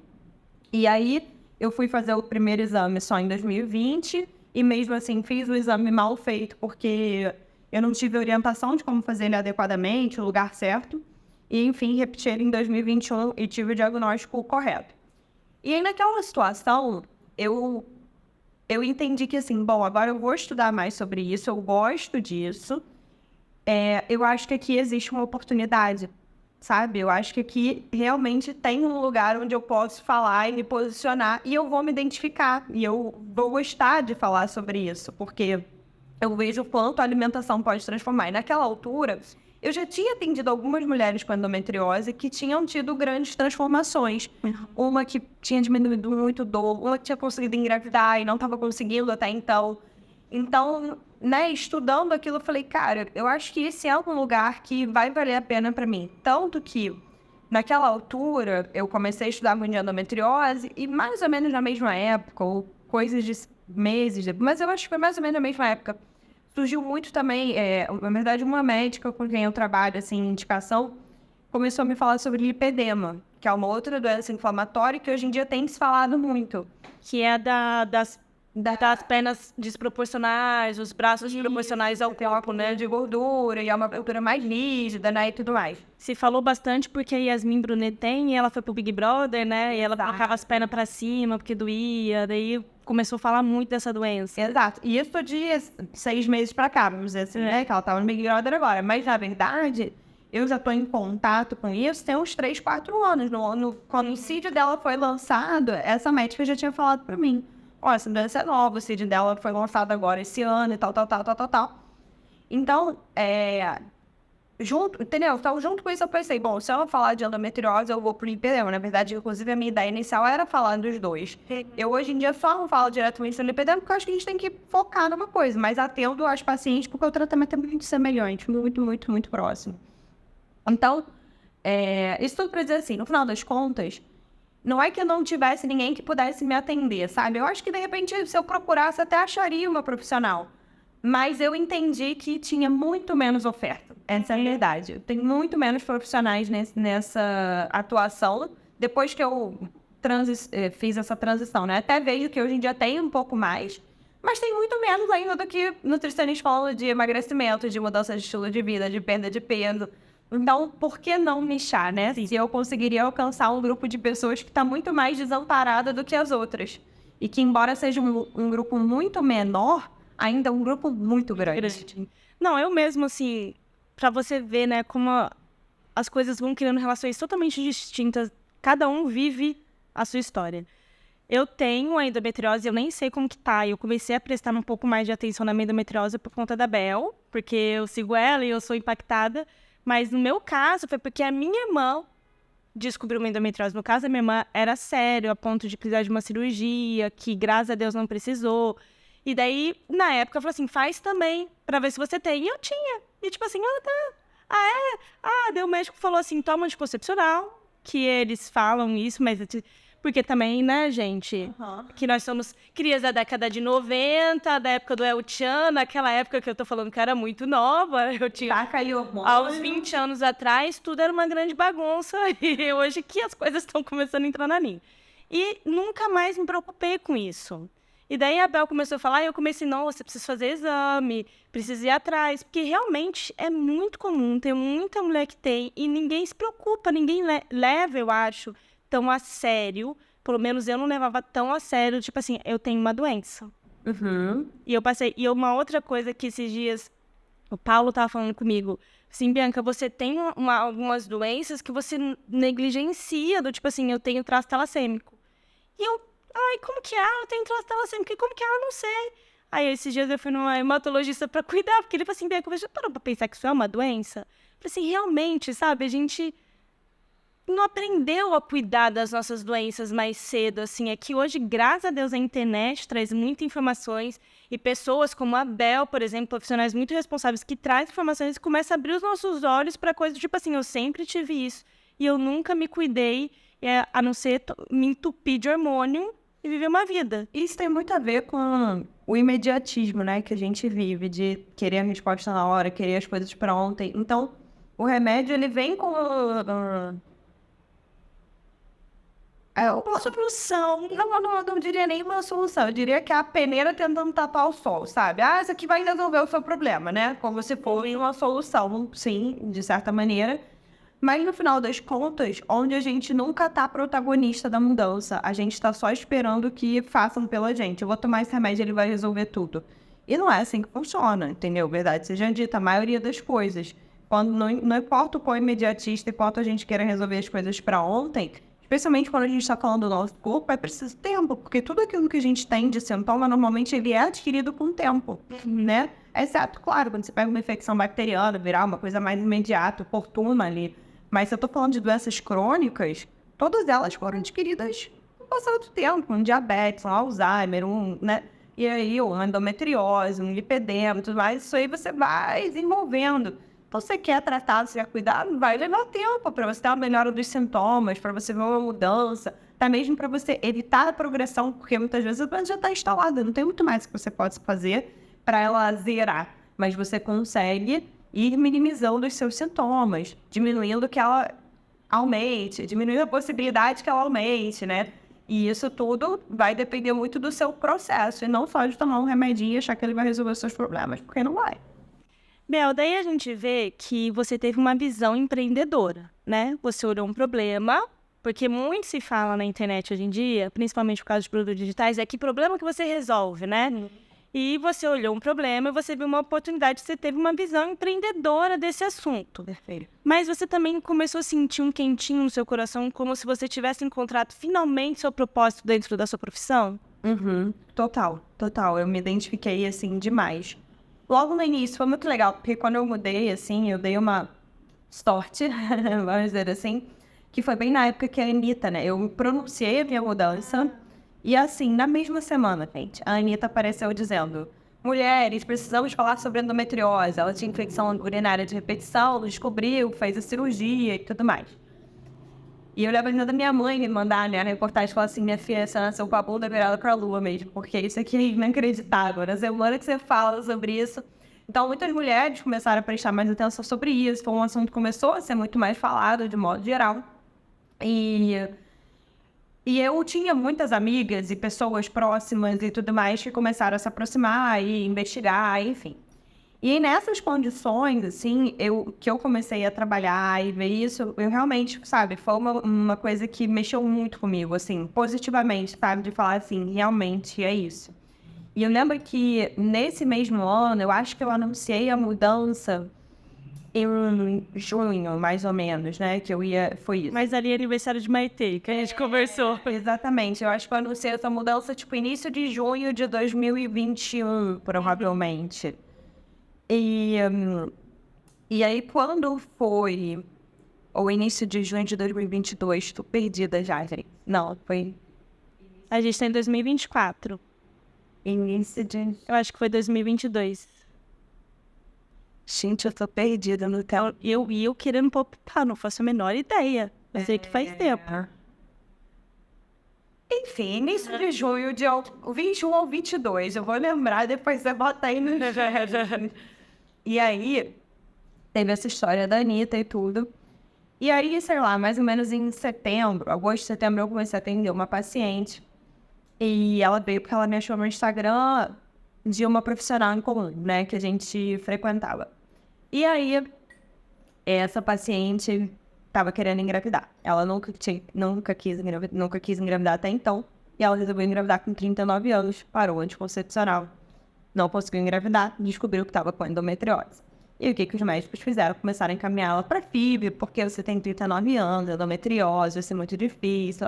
E aí eu fui fazer o primeiro exame só em 2020 e mesmo assim fiz o exame mal feito, porque eu não tive orientação de como fazer ele adequadamente, o lugar certo. E enfim, repeti ele em 2021 e tive o diagnóstico correto. E aí naquela situação, eu entendi que assim, bom, agora eu vou estudar mais sobre isso, eu gosto disso. Eu acho que aqui existe uma oportunidade, sabe? Eu acho que aqui realmente tem um lugar onde eu posso falar e me posicionar e eu vou me identificar e eu vou gostar de falar sobre isso, porque eu vejo o quanto a alimentação pode transformar. E naquela altura, eu já tinha atendido algumas mulheres com endometriose que tinham tido grandes transformações. Uma que tinha diminuído muito dor, uma que tinha conseguido engravidar e não estava conseguindo até então. Então, né, estudando aquilo, eu falei, cara, eu acho que esse é um lugar que vai valer a pena para mim. Tanto que, naquela altura, eu comecei a estudar muito de endometriose e mais ou menos na mesma época, ou coisas de meses, mas eu acho que foi mais ou menos na mesma época, surgiu muito também, na verdade, uma médica com quem eu trabalho, assim, em indicação, começou a me falar sobre lipedema, que é uma outra doença inflamatória que hoje em dia tem se falado muito. Que é das pernas desproporcionais, os braços desproporcionais ao corpo, né? De gordura, e é uma gordura mais rígida, né, e tudo mais. Se falou bastante porque a Yasmin Brunet tem, e ela foi pro Big Brother, né? E ela colocava as pernas pra cima porque doía, daí começou a falar muito dessa doença. Exato. E isso de 6 meses pra cá, vamos dizer assim, né? Que ela tava no Big Brother agora. Mas, na verdade, eu já tô em contato com isso tem uns 3, 4 anos. Quando o CID dela foi lançado, essa médica já tinha falado pra mim. Ó, essa doença é nova, o CID dela foi lançado agora esse ano e tal. Então, entendeu? Então, junto com isso, eu pensei, bom, se eu falar de endometriose, eu vou pro lipedema. Na verdade, inclusive, a minha ideia inicial era falar dos dois. Eu, hoje em dia, só não falo diretamente sobre lipedema, porque eu acho que a gente tem que focar numa coisa, mas atendo às pacientes, porque o tratamento é muito semelhante, muito, muito, muito próximo. Então, isso tudo pra dizer assim, no final das contas, não é que eu não tivesse ninguém que pudesse me atender, sabe? Eu acho que, de repente, se eu procurasse, até acharia uma profissional. Mas eu entendi que tinha muito menos oferta. Essa é a verdade. Tem muito menos profissionais nessa atuação. Depois que eu fiz essa transição, né? Até vejo que hoje em dia tem um pouco mais. Mas tem muito menos ainda do que nutricionistas falando de emagrecimento, de mudança de estilo de vida, de perda de peso. Então, por que não nichar, né? Se eu conseguiria alcançar um grupo de pessoas que está muito mais desamparada do que as outras. E que, embora seja um grupo muito menor, ainda é um grupo muito grande. Não, eu mesmo, assim, pra você ver, né, como as coisas vão criando relações totalmente distintas. Cada um vive a sua história. Eu tenho a endometriose, eu nem sei como que tá. Eu comecei a prestar um pouco mais de atenção na minha endometriose por conta da Bel, porque eu sigo ela e eu sou impactada. Mas no meu caso, foi porque a minha irmã descobriu uma endometriose. No caso, a minha irmã era sério, a ponto de precisar de uma cirurgia, que graças a Deus não precisou. E daí, na época, eu falei assim, faz também, pra ver se você tem. E eu tinha. E tipo assim, daí o médico falou assim, toma anticoncepcional, que eles falam isso, mas... Porque também, né, gente, que nós somos crias da década de 90, da época do El Chan, naquela época que eu tô falando que era muito nova, eu tinha... Aos 20 anos atrás, tudo era uma grande bagunça, e hoje que as coisas estão começando a entrar na linha. E nunca mais me preocupei com isso. E daí a Bel começou a falar, e eu comecei, não, você precisa fazer exame, precisa ir atrás, porque realmente é muito comum, tem muita mulher que tem, e ninguém se preocupa, ninguém leva, eu acho, tão a sério, pelo menos eu não levava tão a sério, tipo assim, eu tenho uma doença. E eu passei, e uma outra coisa que esses dias, o Paulo tava falando comigo, assim, Bianca, você tem algumas doenças que você negligencia, do tipo assim, eu tenho traço talassêmico. E eu, como que é? Eu tenho traço talassêmico, como que é? Eu não sei. Aí esses dias eu fui numa hematologista pra cuidar, porque ele falou assim, Bianca, você já parou pra pensar que isso é uma doença? Eu falei assim, realmente, sabe, a gente... não aprendeu a cuidar das nossas doenças mais cedo, assim. É que hoje, graças a Deus, a internet traz muitas informações e pessoas como a Bel, por exemplo, profissionais muito responsáveis que trazem informações e começam a abrir os nossos olhos para coisas tipo assim, eu sempre tive isso e eu nunca me cuidei, a não ser me entupir de hormônio e viver uma vida. Isso tem muito a ver com o imediatismo, né, que a gente vive, de querer a resposta na hora, querer as coisas para ontem. Então, o remédio, ele vem com uma solução. Não diria nem uma solução. Eu diria que é a peneira tentando tapar o sol, sabe? Ah, isso aqui vai resolver o seu problema, né? Como se fosse uma solução, sim, de certa maneira. Mas no final das contas, onde a gente nunca tá protagonista da mudança, a gente tá só esperando que façam pela gente. Eu vou tomar esse remédio, ele vai resolver tudo. E não é assim que funciona, entendeu? Verdade seja dita, a maioria das coisas. Quando não importa o quão imediatista e quanto a gente queira resolver as coisas para ontem, especialmente quando a gente está falando do nosso corpo, é preciso tempo, porque tudo aquilo que a gente tem de sintoma, normalmente ele é adquirido com tempo, né? Exceto, claro, quando você pega uma infecção bacteriana, virar uma coisa mais imediata, oportuna ali. Mas se eu tô falando de doenças crônicas, todas elas foram adquiridas no passado do tempo, um diabetes, um Alzheimer, né? E aí, uma endometriose, um lipedema e tudo mais, isso aí você vai desenvolvendo. Então, você quer tratar, você quer cuidar, vai levar tempo para você ter uma melhora dos sintomas, para você ver uma mudança, até mesmo para você evitar a progressão, porque muitas vezes a doença já está instalada, não tem muito mais que você possa fazer para ela zerar, mas você consegue ir minimizando os seus sintomas, diminuindo que ela aumente, diminuindo a possibilidade que ela aumente, né? E isso tudo vai depender muito do seu processo, e não só de tomar um remedinho e achar que ele vai resolver os seus problemas, porque não vai. Bel, daí a gente vê que você teve uma visão empreendedora, né? Você olhou um problema, porque muito se fala na internet hoje em dia, principalmente por causa de produtos digitais, é que problema que você resolve, né? E você olhou um problema e você viu uma oportunidade, você teve uma visão empreendedora desse assunto. Perfeito. Mas você também começou a sentir um quentinho no seu coração, como se você tivesse encontrado finalmente seu propósito dentro da sua profissão? Total. Eu me identifiquei, assim, demais. Logo no início foi muito legal, porque quando eu mudei, assim, eu dei uma sorte, vamos dizer assim, que foi bem na época que a Anitta, né? Eu pronunciei a minha mudança e, assim, na mesma semana, gente, a Anitta apareceu dizendo: mulheres, precisamos falar sobre endometriose. Ela tinha infecção urinária de repetição, descobriu, fez a cirurgia e tudo mais. E eu lembro ainda da minha mãe me mandar, né, a reportagem, falar assim: minha filha, você nasceu com a bunda virada pra lua mesmo, porque isso aqui é inacreditável. Na semana que você fala sobre isso. Então, muitas mulheres começaram a prestar mais atenção sobre isso. Foi um assunto que começou a ser muito mais falado, de modo geral. E eu tinha muitas amigas e pessoas próximas e tudo mais que começaram a se aproximar e investigar, enfim. E nessas condições, assim, que eu comecei a trabalhar e ver isso, eu realmente, sabe, foi uma coisa que mexeu muito comigo, assim, positivamente, sabe, de falar assim, realmente é isso. E eu lembro que nesse mesmo ano, eu acho que eu anunciei a mudança em junho, mais ou menos, né, que foi isso. Mas ali é aniversário de Maitê, que a gente conversou. Exatamente, eu acho que eu anunciei essa mudança, tipo, início de junho de 2021, provavelmente. E aí, quando foi o início de junho de 2022, tô perdida já, gente. Não, foi A gente tá em 2024. início de... Eu acho que foi 2022. Gente, eu tô perdida no tempo. Eu querendo palpitar, não faço a menor ideia. Eu sei que faz tempo. Enfim, início de junho, de 21 ao 22. Eu vou lembrar, depois você bota aí no... E aí, teve essa história da Anitta e tudo. E aí, sei lá, mais ou menos em setembro, agosto, setembro, eu comecei a atender uma paciente. E ela veio porque ela me achou no Instagram de uma profissional em comum, né, que a gente frequentava. E aí, essa paciente tava querendo engravidar. Ela nunca quis engravidar até então. E ela resolveu engravidar com 39 anos, parou anticoncepcional. Não conseguiu engravidar, descobriu que estava com endometriose. E o que os médicos fizeram? Começaram a encaminhar ela para FIV, porque você tem 39 anos, endometriose, vai ser muito difícil,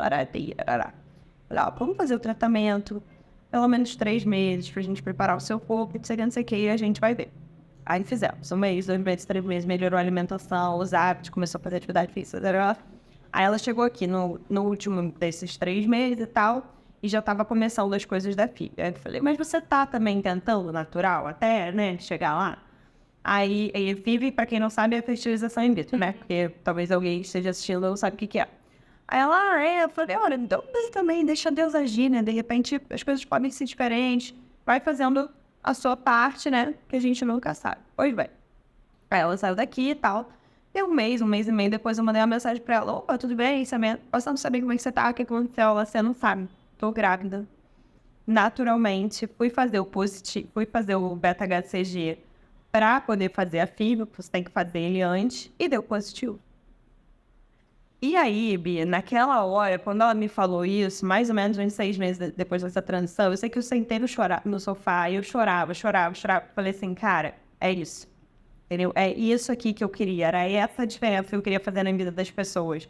vamos fazer o tratamento, pelo menos 3 meses, pra gente preparar o seu corpo, não sei o que, e a gente vai ver. Aí fizemos, 1 mês, 2 meses, 3 meses, melhorou a alimentação, os hábitos, começou a fazer atividade física, Aí ela chegou aqui no último desses 3 meses e tal, e já tava começando as coisas da FIV. Aí eu falei, mas você tá também tentando natural até, né, chegar lá? Aí FIV, pra quem não sabe, é fertilização in vitro, né? Porque talvez alguém esteja assistindo e não sabe o que é. Aí ela, eu falei, olha, então mas também deixa Deus agir, né? De repente as coisas podem ser diferentes. Vai fazendo a sua parte, né? Que a gente nunca sabe. Pois bem. Aí ela saiu daqui e tal. Deu um mês e meio depois eu mandei uma mensagem pra ela. Opa, tudo bem? Posso saber como é que você tá? O que aconteceu? Ela, você não sabe. Tô grávida. Naturalmente, fui fazer o beta-HCG pra poder fazer a FIV, porque você tem que fazer ele antes, e deu positivo. E aí, Bia, naquela hora, quando ela me falou isso, mais ou menos uns 6 meses depois dessa transição, eu sei que eu sentei no sofá e eu chorava. Falei assim, cara, é isso. Entendeu? É isso aqui que eu queria. Era essa diferença que eu queria fazer na vida das pessoas.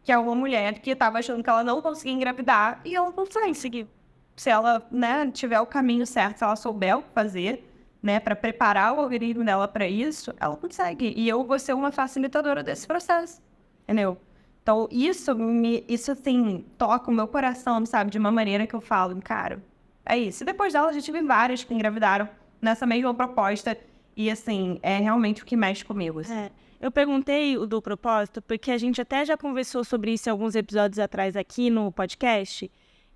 Que é uma mulher que estava achando que ela não conseguia engravidar e ela consegue seguir. Se ela, né, tiver o caminho certo, se ela souber o que fazer, né, para preparar o organismo dela para isso, ela consegue. E eu vou ser uma facilitadora desse processo. Entendeu? Então, isso assim, toca o meu coração, sabe? De uma maneira que eu falo, cara, é isso. E depois dela, já tive várias que engravidaram nessa mesma proposta. E, assim, é realmente o que mexe comigo. Assim. Eu perguntei o do propósito, porque a gente até já conversou sobre isso em alguns episódios atrás aqui no podcast,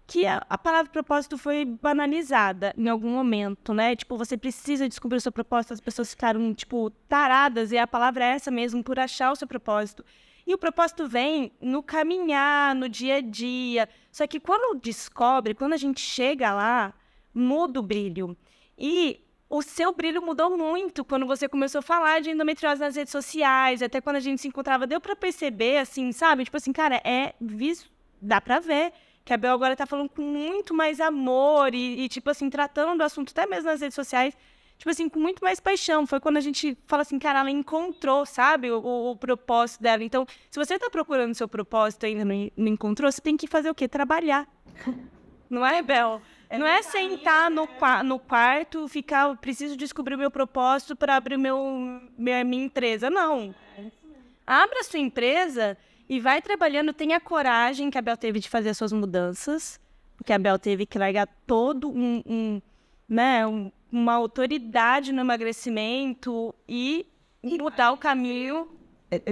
que a palavra propósito foi banalizada em algum momento, né? Tipo, você precisa descobrir o seu propósito, as pessoas ficaram, tipo, taradas, e a palavra é essa mesmo, por achar o seu propósito. E o propósito vem no caminhar, no dia a dia. Só que quando a gente chega lá, muda o brilho. E o seu brilho mudou muito quando você começou a falar de endometriose nas redes sociais, até quando a gente se encontrava, deu pra perceber, assim, sabe? Tipo assim, cara, dá pra ver que a Bel agora tá falando com muito mais amor e tipo assim, tratando do assunto até mesmo nas redes sociais, tipo assim, com muito mais paixão. Foi quando a gente fala assim, cara, ela encontrou, sabe, o propósito dela. Então, se você tá procurando o seu propósito e ainda não encontrou, você tem que fazer o quê? Trabalhar. Não é, Bel? Não é sentar no quarto, ficar, preciso descobrir o meu propósito para abrir minha empresa. Não. Abra a sua empresa e vai trabalhando. Tenha a coragem que a Bel teve de fazer as suas mudanças, porque a Bel teve que largar todo uma autoridade no emagrecimento e mudar o caminho.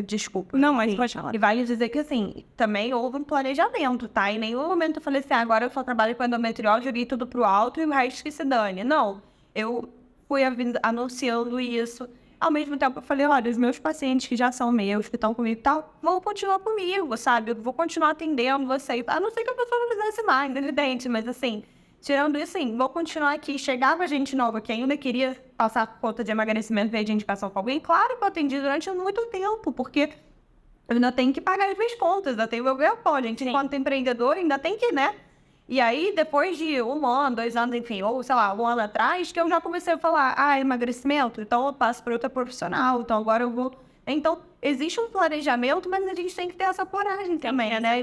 Desculpa. Não, mas pode falar. E vale dizer que, assim, também houve um planejamento, tá? Em nenhum momento eu falei assim, agora eu só trabalho com endometriose, joguei tudo pro alto e o resto que se dane. Não. Eu fui anunciando isso. Ao mesmo tempo, eu falei, olha, os meus pacientes que já são meus, que estão comigo e tal, vão continuar comigo, sabe? Eu vou continuar atendendo vocês. A não ser que a pessoa não fizesse mais, evidente, mas assim... Tirando isso, sim, vou continuar aqui. Chegava gente nova que ainda queria passar por conta de emagrecimento, veio de indicação com alguém. Claro que eu atendi durante muito tempo, porque eu ainda tenho que pagar as minhas contas, ainda tenho meu ganha-pão, gente. Enquanto empreendedor, ainda tem que, né? E aí, depois de 1 ano, 2 anos, enfim, ou sei lá, 1 ano atrás, que eu já comecei a falar, emagrecimento, então eu passo para outra profissional, então agora eu vou... Então, existe um planejamento, mas a gente tem que ter essa coragem também, né?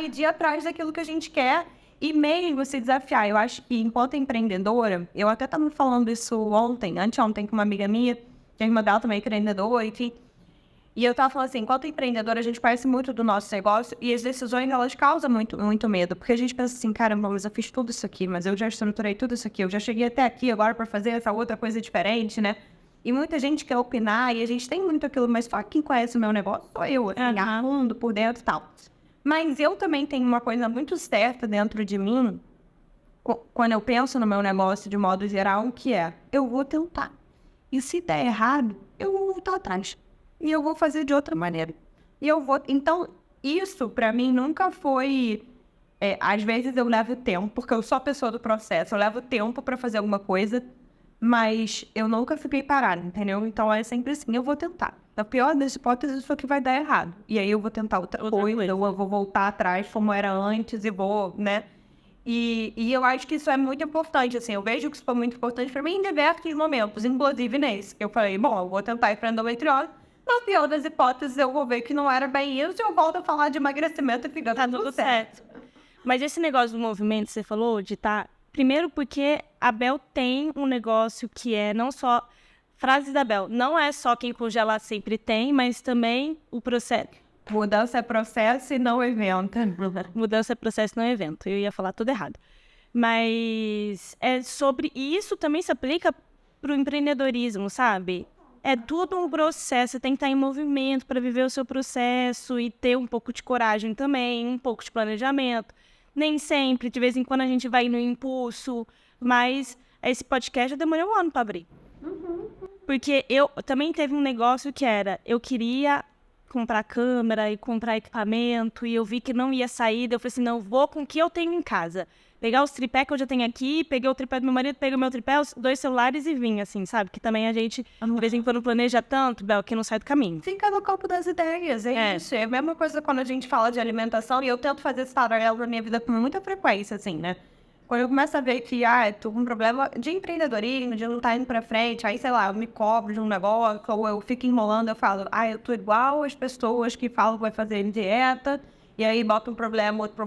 E de ir atrás daquilo que a gente quer. E mesmo se desafiar. Eu acho que, enquanto empreendedora, eu até estava falando isso anteontem, com uma amiga minha, que a irmã dela também é empreendedora, enfim. E eu estava falando assim, enquanto empreendedora, a gente conhece muito do nosso negócio e as decisões, elas causam muito, muito medo. Porque a gente pensa assim, caramba, mas eu fiz tudo isso aqui, mas eu já estruturei tudo isso aqui, eu já cheguei até aqui agora para fazer essa outra coisa diferente, né? E muita gente quer opinar e a gente tem muito aquilo, mas só quem conhece o meu negócio sou eu, assim, a fundo, por dentro e tal. Mas eu também tenho uma coisa muito certa dentro de mim, quando eu penso no meu negócio de modo geral, que é, eu vou tentar. E se der errado, eu vou voltar atrás. E eu vou fazer de outra maneira. Então, isso pra mim nunca foi... às vezes eu levo tempo, porque eu sou a pessoa do processo, eu levo tempo pra fazer alguma coisa, mas eu nunca fiquei parada, entendeu? Então é sempre assim, eu vou tentar. Na pior das hipóteses, foi que vai dar errado. E aí eu vou tentar outra coisa, eu vou voltar atrás como era antes e vou, né? E eu acho que isso é muito importante, assim. Eu vejo que isso foi muito importante para mim em diversos momentos, inclusive nesse. Eu falei, bom, eu vou tentar ir para endometriose. Na pior das hipóteses, eu vou ver que não era bem isso e eu volto a falar de emagrecimento e fica tudo certo. Mas esse negócio do movimento que você falou, de estar... Primeiro porque a Bel tem um negócio que é não só... Frase da Bel, não é só quem congela sempre tem, mas também o processo. Mudança é processo e não evento. Mudança é processo, não é evento. Eu ia falar tudo errado. Mas é sobre... E isso também se aplica para o empreendedorismo, sabe? É tudo um processo. Você tem que estar em movimento para viver o seu processo e ter um pouco de coragem também, um pouco de planejamento. Nem sempre, de vez em quando a gente vai no impulso, mas esse podcast eu demorei 1 ano para abrir. Porque eu também teve um negócio que era, eu queria comprar câmera e comprar equipamento, e eu vi que não ia sair, daí eu falei assim, não, vou com o que eu tenho em casa. Pegar os tripé que eu já tenho aqui, peguei o tripé do meu marido, peguei o meu tripé, os 2 celulares e vim, assim, sabe? Que também a gente, de vez em quando, planeja tanto, Bel, que não sai do caminho. Fica no campo das ideias, isso. É a mesma coisa quando a gente fala de alimentação, e eu tento fazer esse paralelo na minha vida com muita frequência, assim, né? Quando eu começo a ver que, eu tô com um problema de empreendedorismo, de não estar indo pra frente, aí, sei lá, eu me cobro de um negócio, ou eu fico enrolando, eu falo, eu tô igual as pessoas que falam que vai fazer dieta, e aí bota um problema, outro,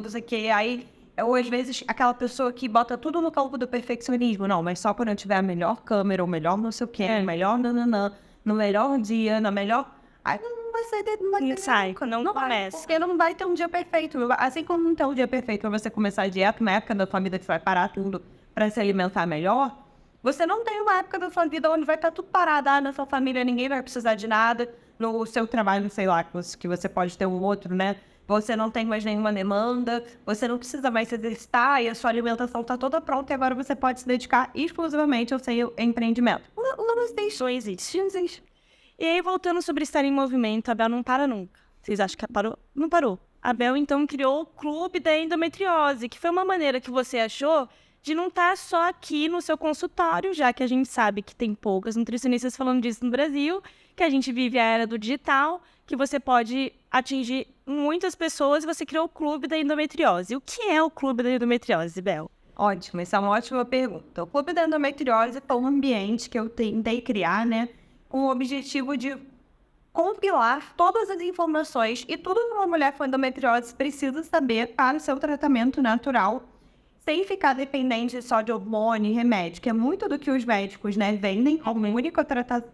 não sei o quê, aí... Ou, às vezes, aquela pessoa que bota tudo no campo do perfeccionismo. Não, mas só quando eu tiver a melhor câmera, o melhor não sei o quê, o melhor nananã, no melhor dia, na melhor... Aí não vai sair, não vai ter sai, nunca, não começa. Porque não vai ter um dia perfeito. Assim como não tem um dia perfeito para você começar a dieta, uma época da sua vida que você vai parar tudo para se alimentar melhor, você não tem uma época da sua vida onde vai estar tudo parado, na sua família ninguém vai precisar de nada, no seu trabalho, sei lá, que você pode ter um outro, né? Você não tem mais nenhuma demanda, você não precisa mais se exercitar e a sua alimentação está toda pronta e agora você pode se dedicar exclusivamente ao seu empreendimento. Não existe. E aí, voltando sobre estar em movimento, a Bel não para nunca. Vocês acham que parou? Não parou. A Bel, então, criou o Clube da Endometriose, que foi uma maneira que você achou de não estar só aqui no seu consultório, já que a gente sabe que tem poucas nutricionistas falando disso no Brasil, que a gente vive a era do digital, que você pode atingir muitas pessoas, e você criou o Clube da Endometriose. O que é o Clube da Endometriose, Bel? Ótimo, essa é uma ótima pergunta. O Clube da Endometriose foi um ambiente que eu tentei criar, né, com o objetivo de compilar todas as informações e tudo que uma mulher com endometriose precisa saber para o seu tratamento natural, sem ficar dependente só de hormônio e remédio, que é muito do que os médicos, né, vendem como o único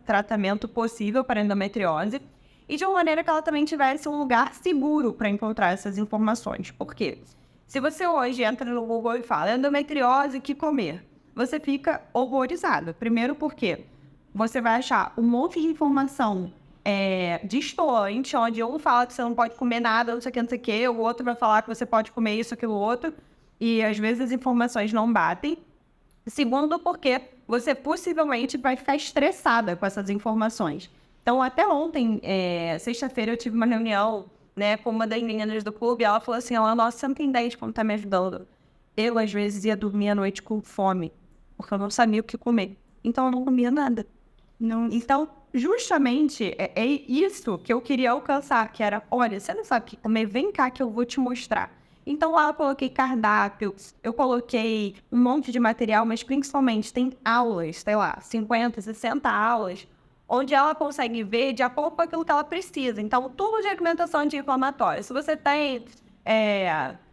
tratamento possível para endometriose, e de uma maneira que ela também tivesse um lugar seguro para encontrar essas informações. Por quê? Se você hoje entra no Google e fala endometriose, o que comer? Você fica horrorizado. Primeiro porque você vai achar um monte de informação distoante, onde um fala que você não pode comer nada, não sei o que, o outro vai falar que você pode comer isso, aquilo, outro, e às vezes as informações não batem. Segundo, porque você possivelmente vai ficar estressada com essas informações. Então, até ontem, sexta-feira, eu tive uma reunião, né, com uma das meninas do clube, e ela falou assim, nossa, você não tem ideia de como tá me ajudando. Eu, às vezes, ia dormir à noite com fome, porque eu não sabia o que comer. Então, eu não comia nada. Não. Então, justamente, é isso que eu queria alcançar, que era, olha, você não sabe o que comer, vem cá que eu vou te mostrar. Então, lá eu coloquei cardápio, eu coloquei um monte de material, mas principalmente tem aulas, sei lá, 50, 60 aulas, onde ela consegue ver de acordo com aquilo que ela precisa. Então, tudo de alimentação anti-inflamatória. Se você tem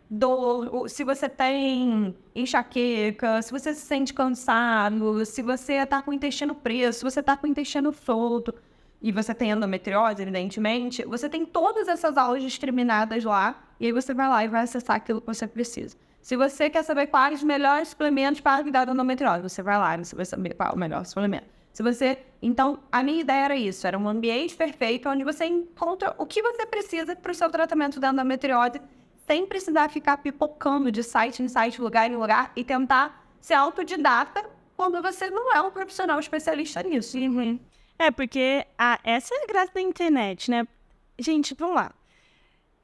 dor, se você tem enxaqueca, se você se sente cansado, se você está com o intestino preso, se você está com o intestino solto, e você tem endometriose, evidentemente, você tem todas essas aulas discriminadas lá, e aí você vai lá e vai acessar aquilo que você precisa. Se você quer saber quais os melhores suplementos para cuidar da endometriose, você vai lá e você vai saber qual é o melhor suplemento. Então, a minha ideia era isso, era um ambiente perfeito onde você encontra o que você precisa para o seu tratamento da endometriose, sem precisar ficar pipocando de site em site, lugar em lugar, e tentar ser autodidata quando você não é um profissional especialista nisso. Uhum. Porque essa é a graça da internet, né? Gente, vamos lá.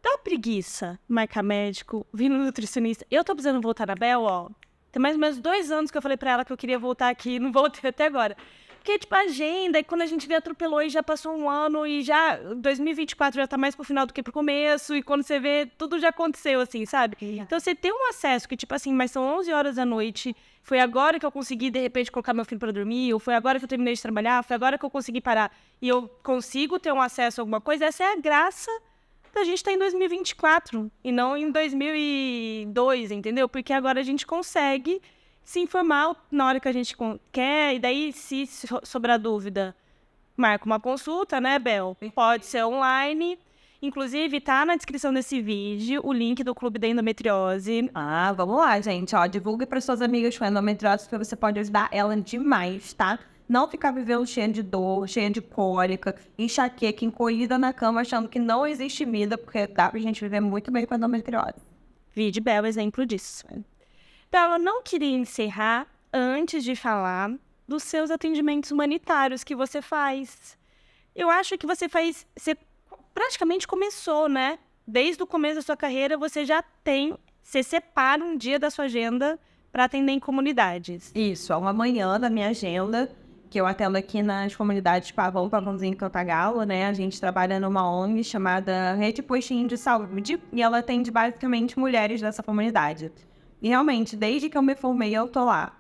Dá preguiça marcar médico, vir no nutricionista. Eu tô precisando voltar na Bel, tem mais ou menos 2 anos que eu falei pra ela que eu queria voltar aqui, não voltei até agora. Porque, tipo, a agenda, e quando a gente vê, atropelou e já passou 1 ano, e já 2024 já tá mais pro final do que pro começo, e quando você vê, tudo já aconteceu, assim, sabe? Então, você tem um acesso que, tipo assim, mas são 11 horas da noite, foi agora que eu consegui, de repente, colocar meu filho pra dormir, ou foi agora que eu terminei de trabalhar, foi agora que eu consegui parar, e eu consigo ter um acesso a alguma coisa. Essa é a graça da gente estar em 2024, e não em 2002, entendeu? Porque agora a gente consegue se informar na hora que a gente quer, e daí, se sobrar dúvida, marca uma consulta, né, Bel? Pode ser online. Inclusive, tá na descrição desse vídeo o link do Clube da Endometriose. Ah, vamos lá, gente. Ó, divulgue para suas amigas com endometriose, porque você pode ajudar ela demais, tá? Não ficar vivendo cheia de dor, cheia de cólica, enxaqueca, encolhida na cama, achando que não existe vida, porque dá pra gente viver muito bem com endometriose. Vídeo belo exemplo disso. Então, eu não queria encerrar antes de falar dos seus atendimentos humanitários que você faz. Eu acho que você praticamente começou, né? Desde o começo da sua carreira, você separa um dia da sua agenda para atender em comunidades. Isso, é uma manhã da minha agenda, que eu atendo aqui nas comunidades Pavãozinho e Cantagalo, né? A gente trabalha numa ONG chamada Rede Postinho de Saúde, e ela atende basicamente mulheres dessa comunidade. E realmente, desde que eu me formei, eu tô lá.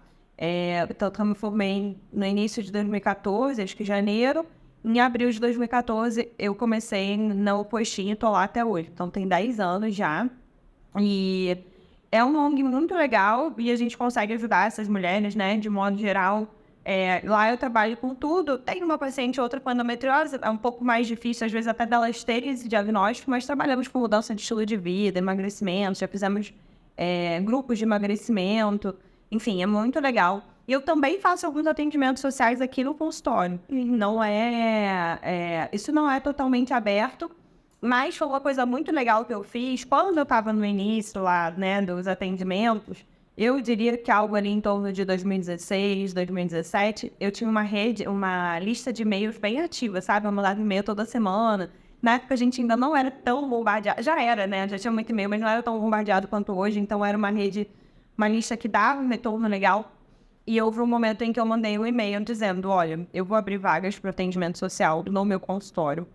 Então, eu me formei no início de 2014, acho que janeiro. Em abril de 2014, eu comecei no postinho e tô lá até hoje. Então, tem 10 anos já. E é um ONG muito legal e a gente consegue ajudar essas mulheres, né? De modo geral, lá eu trabalho com tudo. Tem uma paciente ou outra com endometriose, é um pouco mais difícil, às vezes, até delas terem esse diagnóstico, mas trabalhamos com mudança de estilo de vida, emagrecimento, já fizemos grupos de emagrecimento. Enfim, é muito legal. E eu também faço alguns atendimentos sociais aqui no consultório. Não isso não é totalmente aberto, mas foi uma coisa muito legal que eu fiz. Quando eu estava no início lá, né, dos atendimentos, eu diria que algo ali em torno de 2016, 2017, eu tinha uma lista de e-mails bem ativa, sabe? Eu mandava e-mail toda semana. Na época a gente ainda não era tão bombardeado. Já era, né? Já tinha muito e-mail, mas não era tão bombardeado quanto hoje. Então era uma lista que dava um retorno legal. E houve um momento em que eu mandei um e-mail dizendo, olha, eu vou abrir vagas para atendimento social no meu consultório.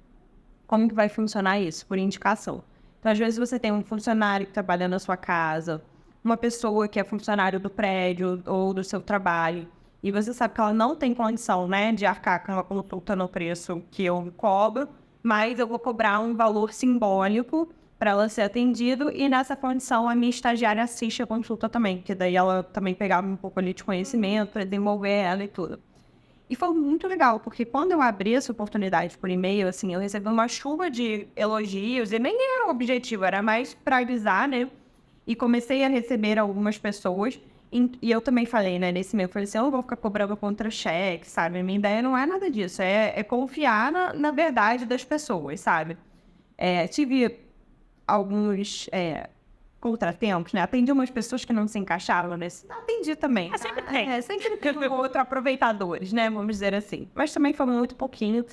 Como que vai funcionar isso? Por indicação. Então, às vezes, você tem um funcionário que trabalha na sua casa, uma pessoa que é funcionário do prédio ou do seu trabalho, e você sabe que ela não tem condição, né, de arcar com uma consulta no preço que eu cobro, mas eu vou cobrar um valor simbólico para ela ser atendida, e nessa condição a minha estagiária assiste a consulta também, porque daí ela também pegava um pouco ali de conhecimento para desenvolver ela e tudo. E foi muito legal, porque quando eu abri essa oportunidade por e-mail, assim, eu recebi uma chuva de elogios, e nem era o objetivo, era mais para avisar, né? E comecei a receber algumas pessoas, e eu também falei, né, nesse e-mail, eu falei assim, eu não vou ficar cobrando contra-cheque, sabe? A minha ideia não é nada disso, é confiar na verdade das pessoas, sabe? Tive alguns contratempos, né? Atendi umas pessoas que não se encaixavam nesse. Atendi também. Tá? Sempre tem um outro aproveitadores, né? Vamos dizer assim. Mas também foi muito pouquinho.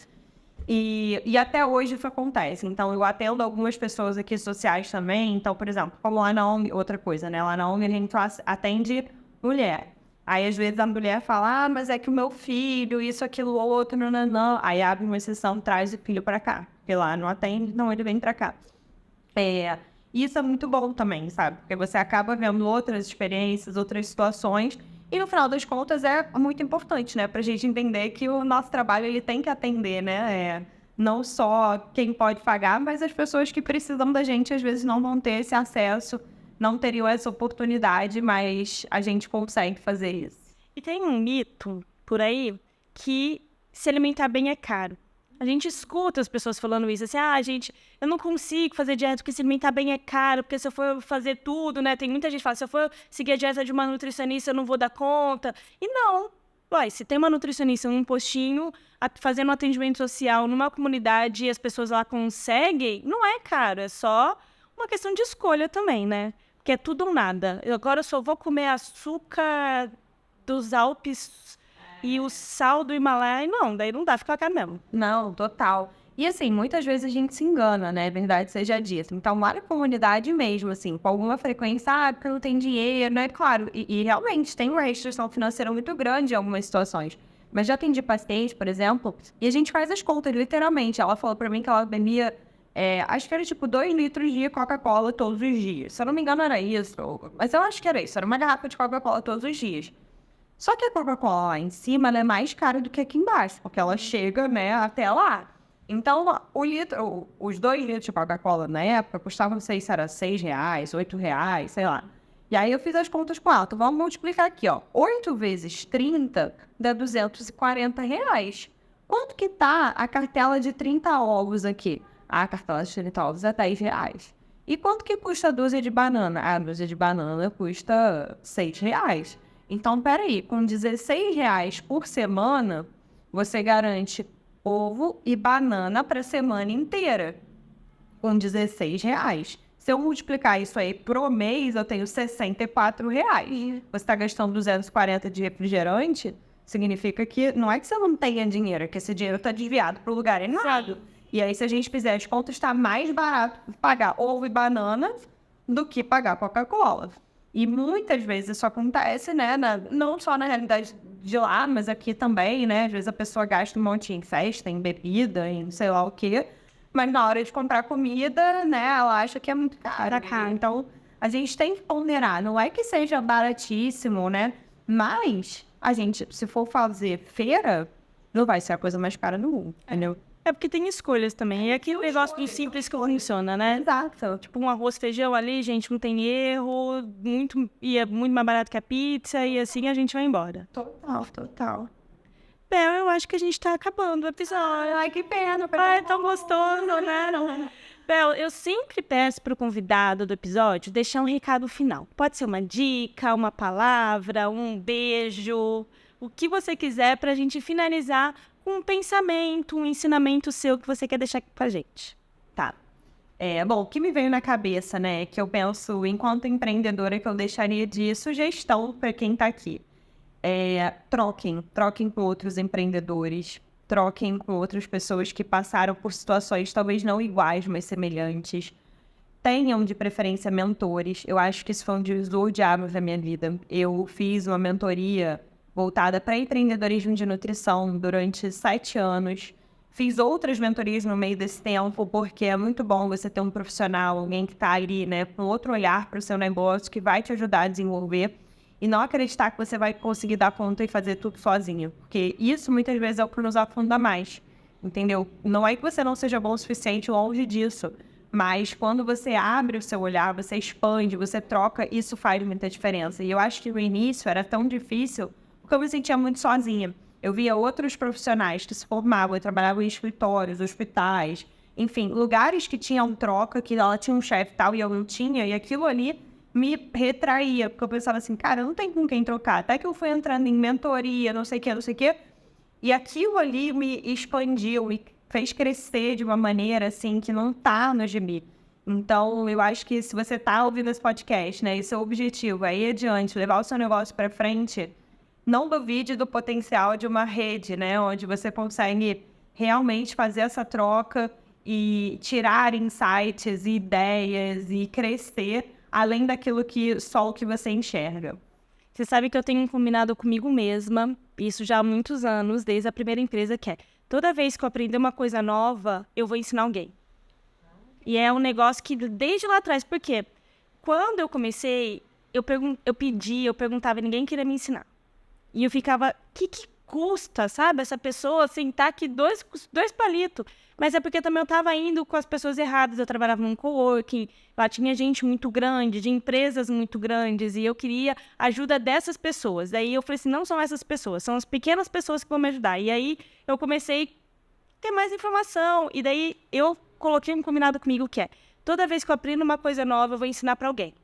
E até hoje isso acontece. Então, eu atendo algumas pessoas aqui sociais também. Então, por exemplo, como lá na ONG, outra coisa, né? Lá na ONG a gente atende mulher. Aí, às vezes, a mulher fala, mas é que o meu filho, isso, aquilo, outro, não. Aí abre uma exceção, traz o filho pra cá. Porque lá não atende, não, ele vem pra cá. E isso é muito bom também, sabe? Porque você acaba vendo outras experiências, outras situações. E no final das contas é muito importante, né? Pra gente entender que o nosso trabalho ele tem que atender, né? Não só quem pode pagar, mas as pessoas que precisam da gente às vezes não vão ter esse acesso, não teriam essa oportunidade, mas a gente consegue fazer isso. E tem um mito por aí que se alimentar bem é caro. A gente escuta as pessoas falando isso, assim, gente, eu não consigo fazer dieta porque se alimentar bem é caro, porque se eu for fazer tudo, né, tem muita gente que fala, se eu for seguir a dieta de uma nutricionista, eu não vou dar conta. E não, se tem uma nutricionista num postinho, fazendo um atendimento social numa comunidade e as pessoas lá conseguem, não é caro, é só uma questão de escolha também, né, porque é tudo ou nada. Agora eu só vou comer açúcar dos Alpes e o sal do Himalaia, não, daí não dá, fica caro mesmo. Não, total. E assim, muitas vezes a gente se engana, né? Verdade seja dita. Então, lá na comunidade mesmo, assim, com alguma frequência, porque não tem dinheiro, né? Claro, e realmente tem uma restrição financeira muito grande em algumas situações. Mas já atendi paciente, por exemplo, e a gente faz as contas, literalmente. Ela falou pra mim que ela bebia, acho que era tipo 2 litros de Coca-Cola todos os dias. Se eu não me engano, era isso. Mas eu acho que era isso, era uma garrafa de Coca-Cola todos os dias. Só que a Coca-Cola lá em cima ela é mais cara do que aqui embaixo, porque ela chega, né, até lá. Então, os 2 litros de Coca-Cola na época custavam, não sei se era R$6, R$8, sei lá. E aí eu fiz as contas com ela. Então, vamos multiplicar aqui, ó. 8 vezes 30 dá R$240. Quanto que tá a cartela de 30 ovos aqui? a cartela de xilitol é R$10. E quanto que custa a dúzia de banana? A dúzia de banana custa R$6. Então, peraí, com R$16 por semana, você garante ovo e banana para a semana inteira, com R$16. Se eu multiplicar isso aí por mês, eu tenho R$64. Você está gastando 240 de refrigerante, significa que não é que você não tenha dinheiro, é que esse dinheiro está desviado para o lugar errado. E aí, se a gente fizer as contas, está mais barato pagar ovo e banana do que pagar Coca-Cola. E muitas vezes isso acontece, né? Não só na realidade de lá, mas aqui também, né? Às vezes a pessoa gasta um monte em festa, em bebida, em sei lá o quê. Mas na hora de comprar comida, né? Ela acha que é muito caro. Então, a gente tem que ponderar. Não é que seja baratíssimo, né? Mas a gente, se for fazer feira, não vai ser a coisa mais cara do mundo, entendeu? É porque tem escolhas também. E aqui o negócio do simples que funciona, né? Exato. Tipo, um arroz, feijão ali, gente, não tem erro. E é muito mais barato que a pizza. E assim a gente vai embora. Total. Bel, eu acho que a gente tá acabando o episódio. Ai, que pena. Ai, tão gostoso, né? Bel, eu sempre peço pro convidado do episódio deixar um recado final. Pode ser uma dica, uma palavra, um beijo, o que você quiser pra gente finalizar com um pensamento, um ensinamento seu que você quer deixar aqui pra gente. Tá. Bom, o que me veio na cabeça, né, que eu penso, enquanto empreendedora, que eu deixaria de sugestão para quem tá aqui. Troquem com outros empreendedores, troquem com outras pessoas que passaram por situações talvez não iguais, mas semelhantes. Tenham, de preferência, mentores. Eu acho que isso foi um divisor de águas da minha vida. Eu fiz uma mentoria voltada para empreendedorismo de nutrição durante 7 anos. Fiz outras mentorias no meio desse tempo, porque é muito bom você ter um profissional, alguém que está ali, né, com outro olhar para o seu negócio, que vai te ajudar a desenvolver. E não acreditar que você vai conseguir dar conta e fazer tudo sozinho. Porque isso, muitas vezes, é o que nos afunda mais. Entendeu? Não é que você não seja bom o suficiente, longe disso. Mas quando você abre o seu olhar, você expande, você troca, isso faz muita diferença. E eu acho que no início era tão difícil, porque eu me sentia muito sozinha. Eu via outros profissionais que se formavam e trabalhavam em escritórios, hospitais, enfim, lugares que tinham troca, que ela tinha um chefe e tal e eu não tinha, e aquilo ali me retraía, porque eu pensava assim, cara, eu não tenho com quem trocar. Até que eu fui entrando em mentoria, não sei o que, e aquilo ali me expandiu, me fez crescer de uma maneira, assim, que não tá no gibi. Então, eu acho que se você tá ouvindo esse podcast, né, e seu objetivo é ir adiante, levar o seu negócio para frente, não duvide do potencial de uma rede, né, onde você consegue realmente fazer essa troca e tirar insights e ideias e crescer além daquilo que só o que você enxerga. Você sabe que eu tenho um combinado comigo mesma, isso já há muitos anos, desde a primeira empresa, que é toda vez que eu aprender uma coisa nova, eu vou ensinar alguém. E é um negócio que desde lá atrás, porque quando eu comecei, eu perguntava e ninguém queria me ensinar. E eu ficava, que custa, sabe? Essa pessoa sentar aqui dois palitos. Mas é porque também eu estava indo com as pessoas erradas. Eu trabalhava num coworking, lá tinha gente muito grande, de empresas muito grandes, e eu queria a ajuda dessas pessoas. Daí eu falei assim, não são essas pessoas, são as pequenas pessoas que vão me ajudar. E aí eu comecei a ter mais informação. E daí eu coloquei um combinado comigo que é, toda vez que eu aprendo uma coisa nova, eu vou ensinar para alguém.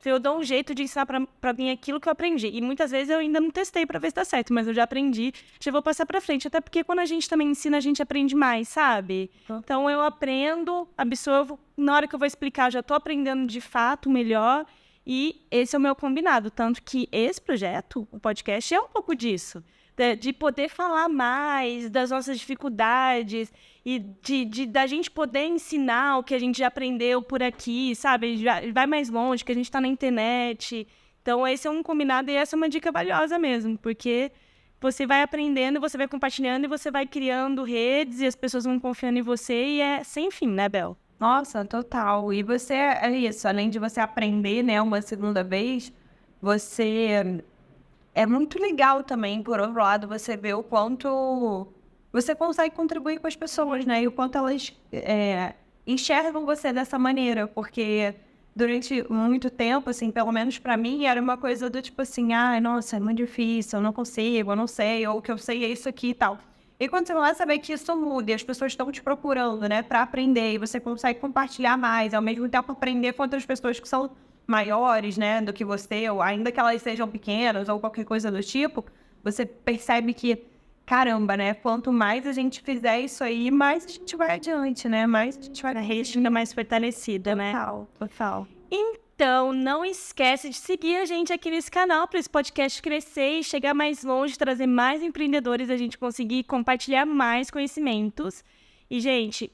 Eu dou um jeito de ensinar para alguém aquilo que eu aprendi. E muitas vezes eu ainda não testei para ver se dá certo, mas eu já aprendi, já vou passar para frente. Até porque quando a gente também ensina, a gente aprende mais, sabe? Então eu aprendo, absorvo. Na hora que eu vou explicar, eu já estou aprendendo de fato melhor. E esse é o meu combinado. Tanto que esse projeto, o podcast, é um pouco disso. De poder falar mais das nossas dificuldades e da gente poder ensinar o que a gente já aprendeu por aqui, sabe? Vai mais longe, que a gente está na internet. Então, esse é um combinado e essa é uma dica valiosa mesmo, porque você vai aprendendo, você vai compartilhando e você vai criando redes e as pessoas vão confiando em você e é sem fim, né, Bel? Nossa, total. E você, é isso, além de você aprender, né, uma segunda vez, você... É muito legal também, por outro lado, você ver o quanto você consegue contribuir com as pessoas, né? E o quanto elas enxergam você dessa maneira. Porque durante muito tempo, assim, pelo menos pra mim, era uma coisa do tipo assim, nossa, é muito difícil, eu não consigo, eu não sei, ou o que eu sei é isso aqui e tal. E quando você começa a ver que isso muda e as pessoas estão te procurando, né, para aprender, e você consegue compartilhar mais, ao mesmo tempo aprender com outras pessoas que são maiores, né, do que você, ou ainda que elas sejam pequenas ou qualquer coisa do tipo, você percebe que, caramba, né, quanto mais a gente fizer isso aí, mais a gente vai adiante, né, mais a gente vai... A rede fica mais fortalecida, né? Total. Então, não esquece de seguir a gente aqui nesse canal para esse podcast crescer e chegar mais longe, trazer mais empreendedores, a gente conseguir compartilhar mais conhecimentos. E, gente,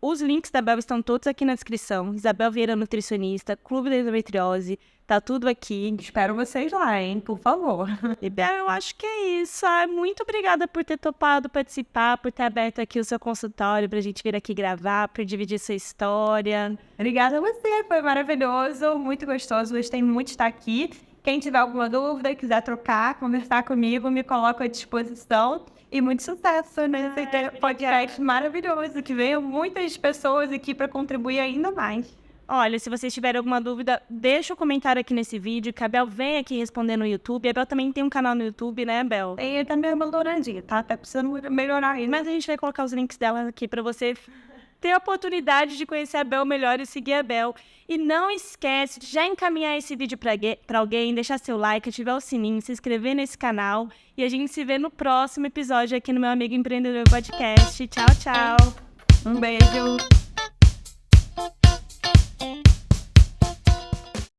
os links da Bel estão todos aqui na descrição. Isabel Vieira Nutricionista, Clube da Endometriose, tá tudo aqui. Espero vocês lá, hein, por favor. E, Bel, eu acho que é isso. Muito obrigada por ter topado participar, por ter aberto aqui o seu consultório pra gente vir aqui gravar, por dividir sua história. Obrigada a você, foi maravilhoso, muito gostoso, gostei muito de estar aqui. Quem tiver alguma dúvida, quiser trocar, conversar comigo, me coloco à disposição. E muito sucesso nesse podcast maravilhoso, que venham muitas pessoas aqui para contribuir ainda mais. Olha, se vocês tiverem alguma dúvida, deixa um comentário aqui nesse vídeo, que a Bel vem aqui responder no YouTube. A Bel também tem um canal no YouTube, né, Bel? Ele tá meio abandonadinho, tá? Tá precisando melhorar ainda. Mas a gente vai colocar os links dela aqui para você ter a oportunidade de conhecer a Bel melhor e seguir a Bel. E não esquece de já encaminhar esse vídeo para alguém, deixar seu like, ativar o sininho, se inscrever nesse canal. E a gente se vê no próximo episódio aqui no Meu Amigo Empreendedor Podcast. Tchau, tchau! Um beijo!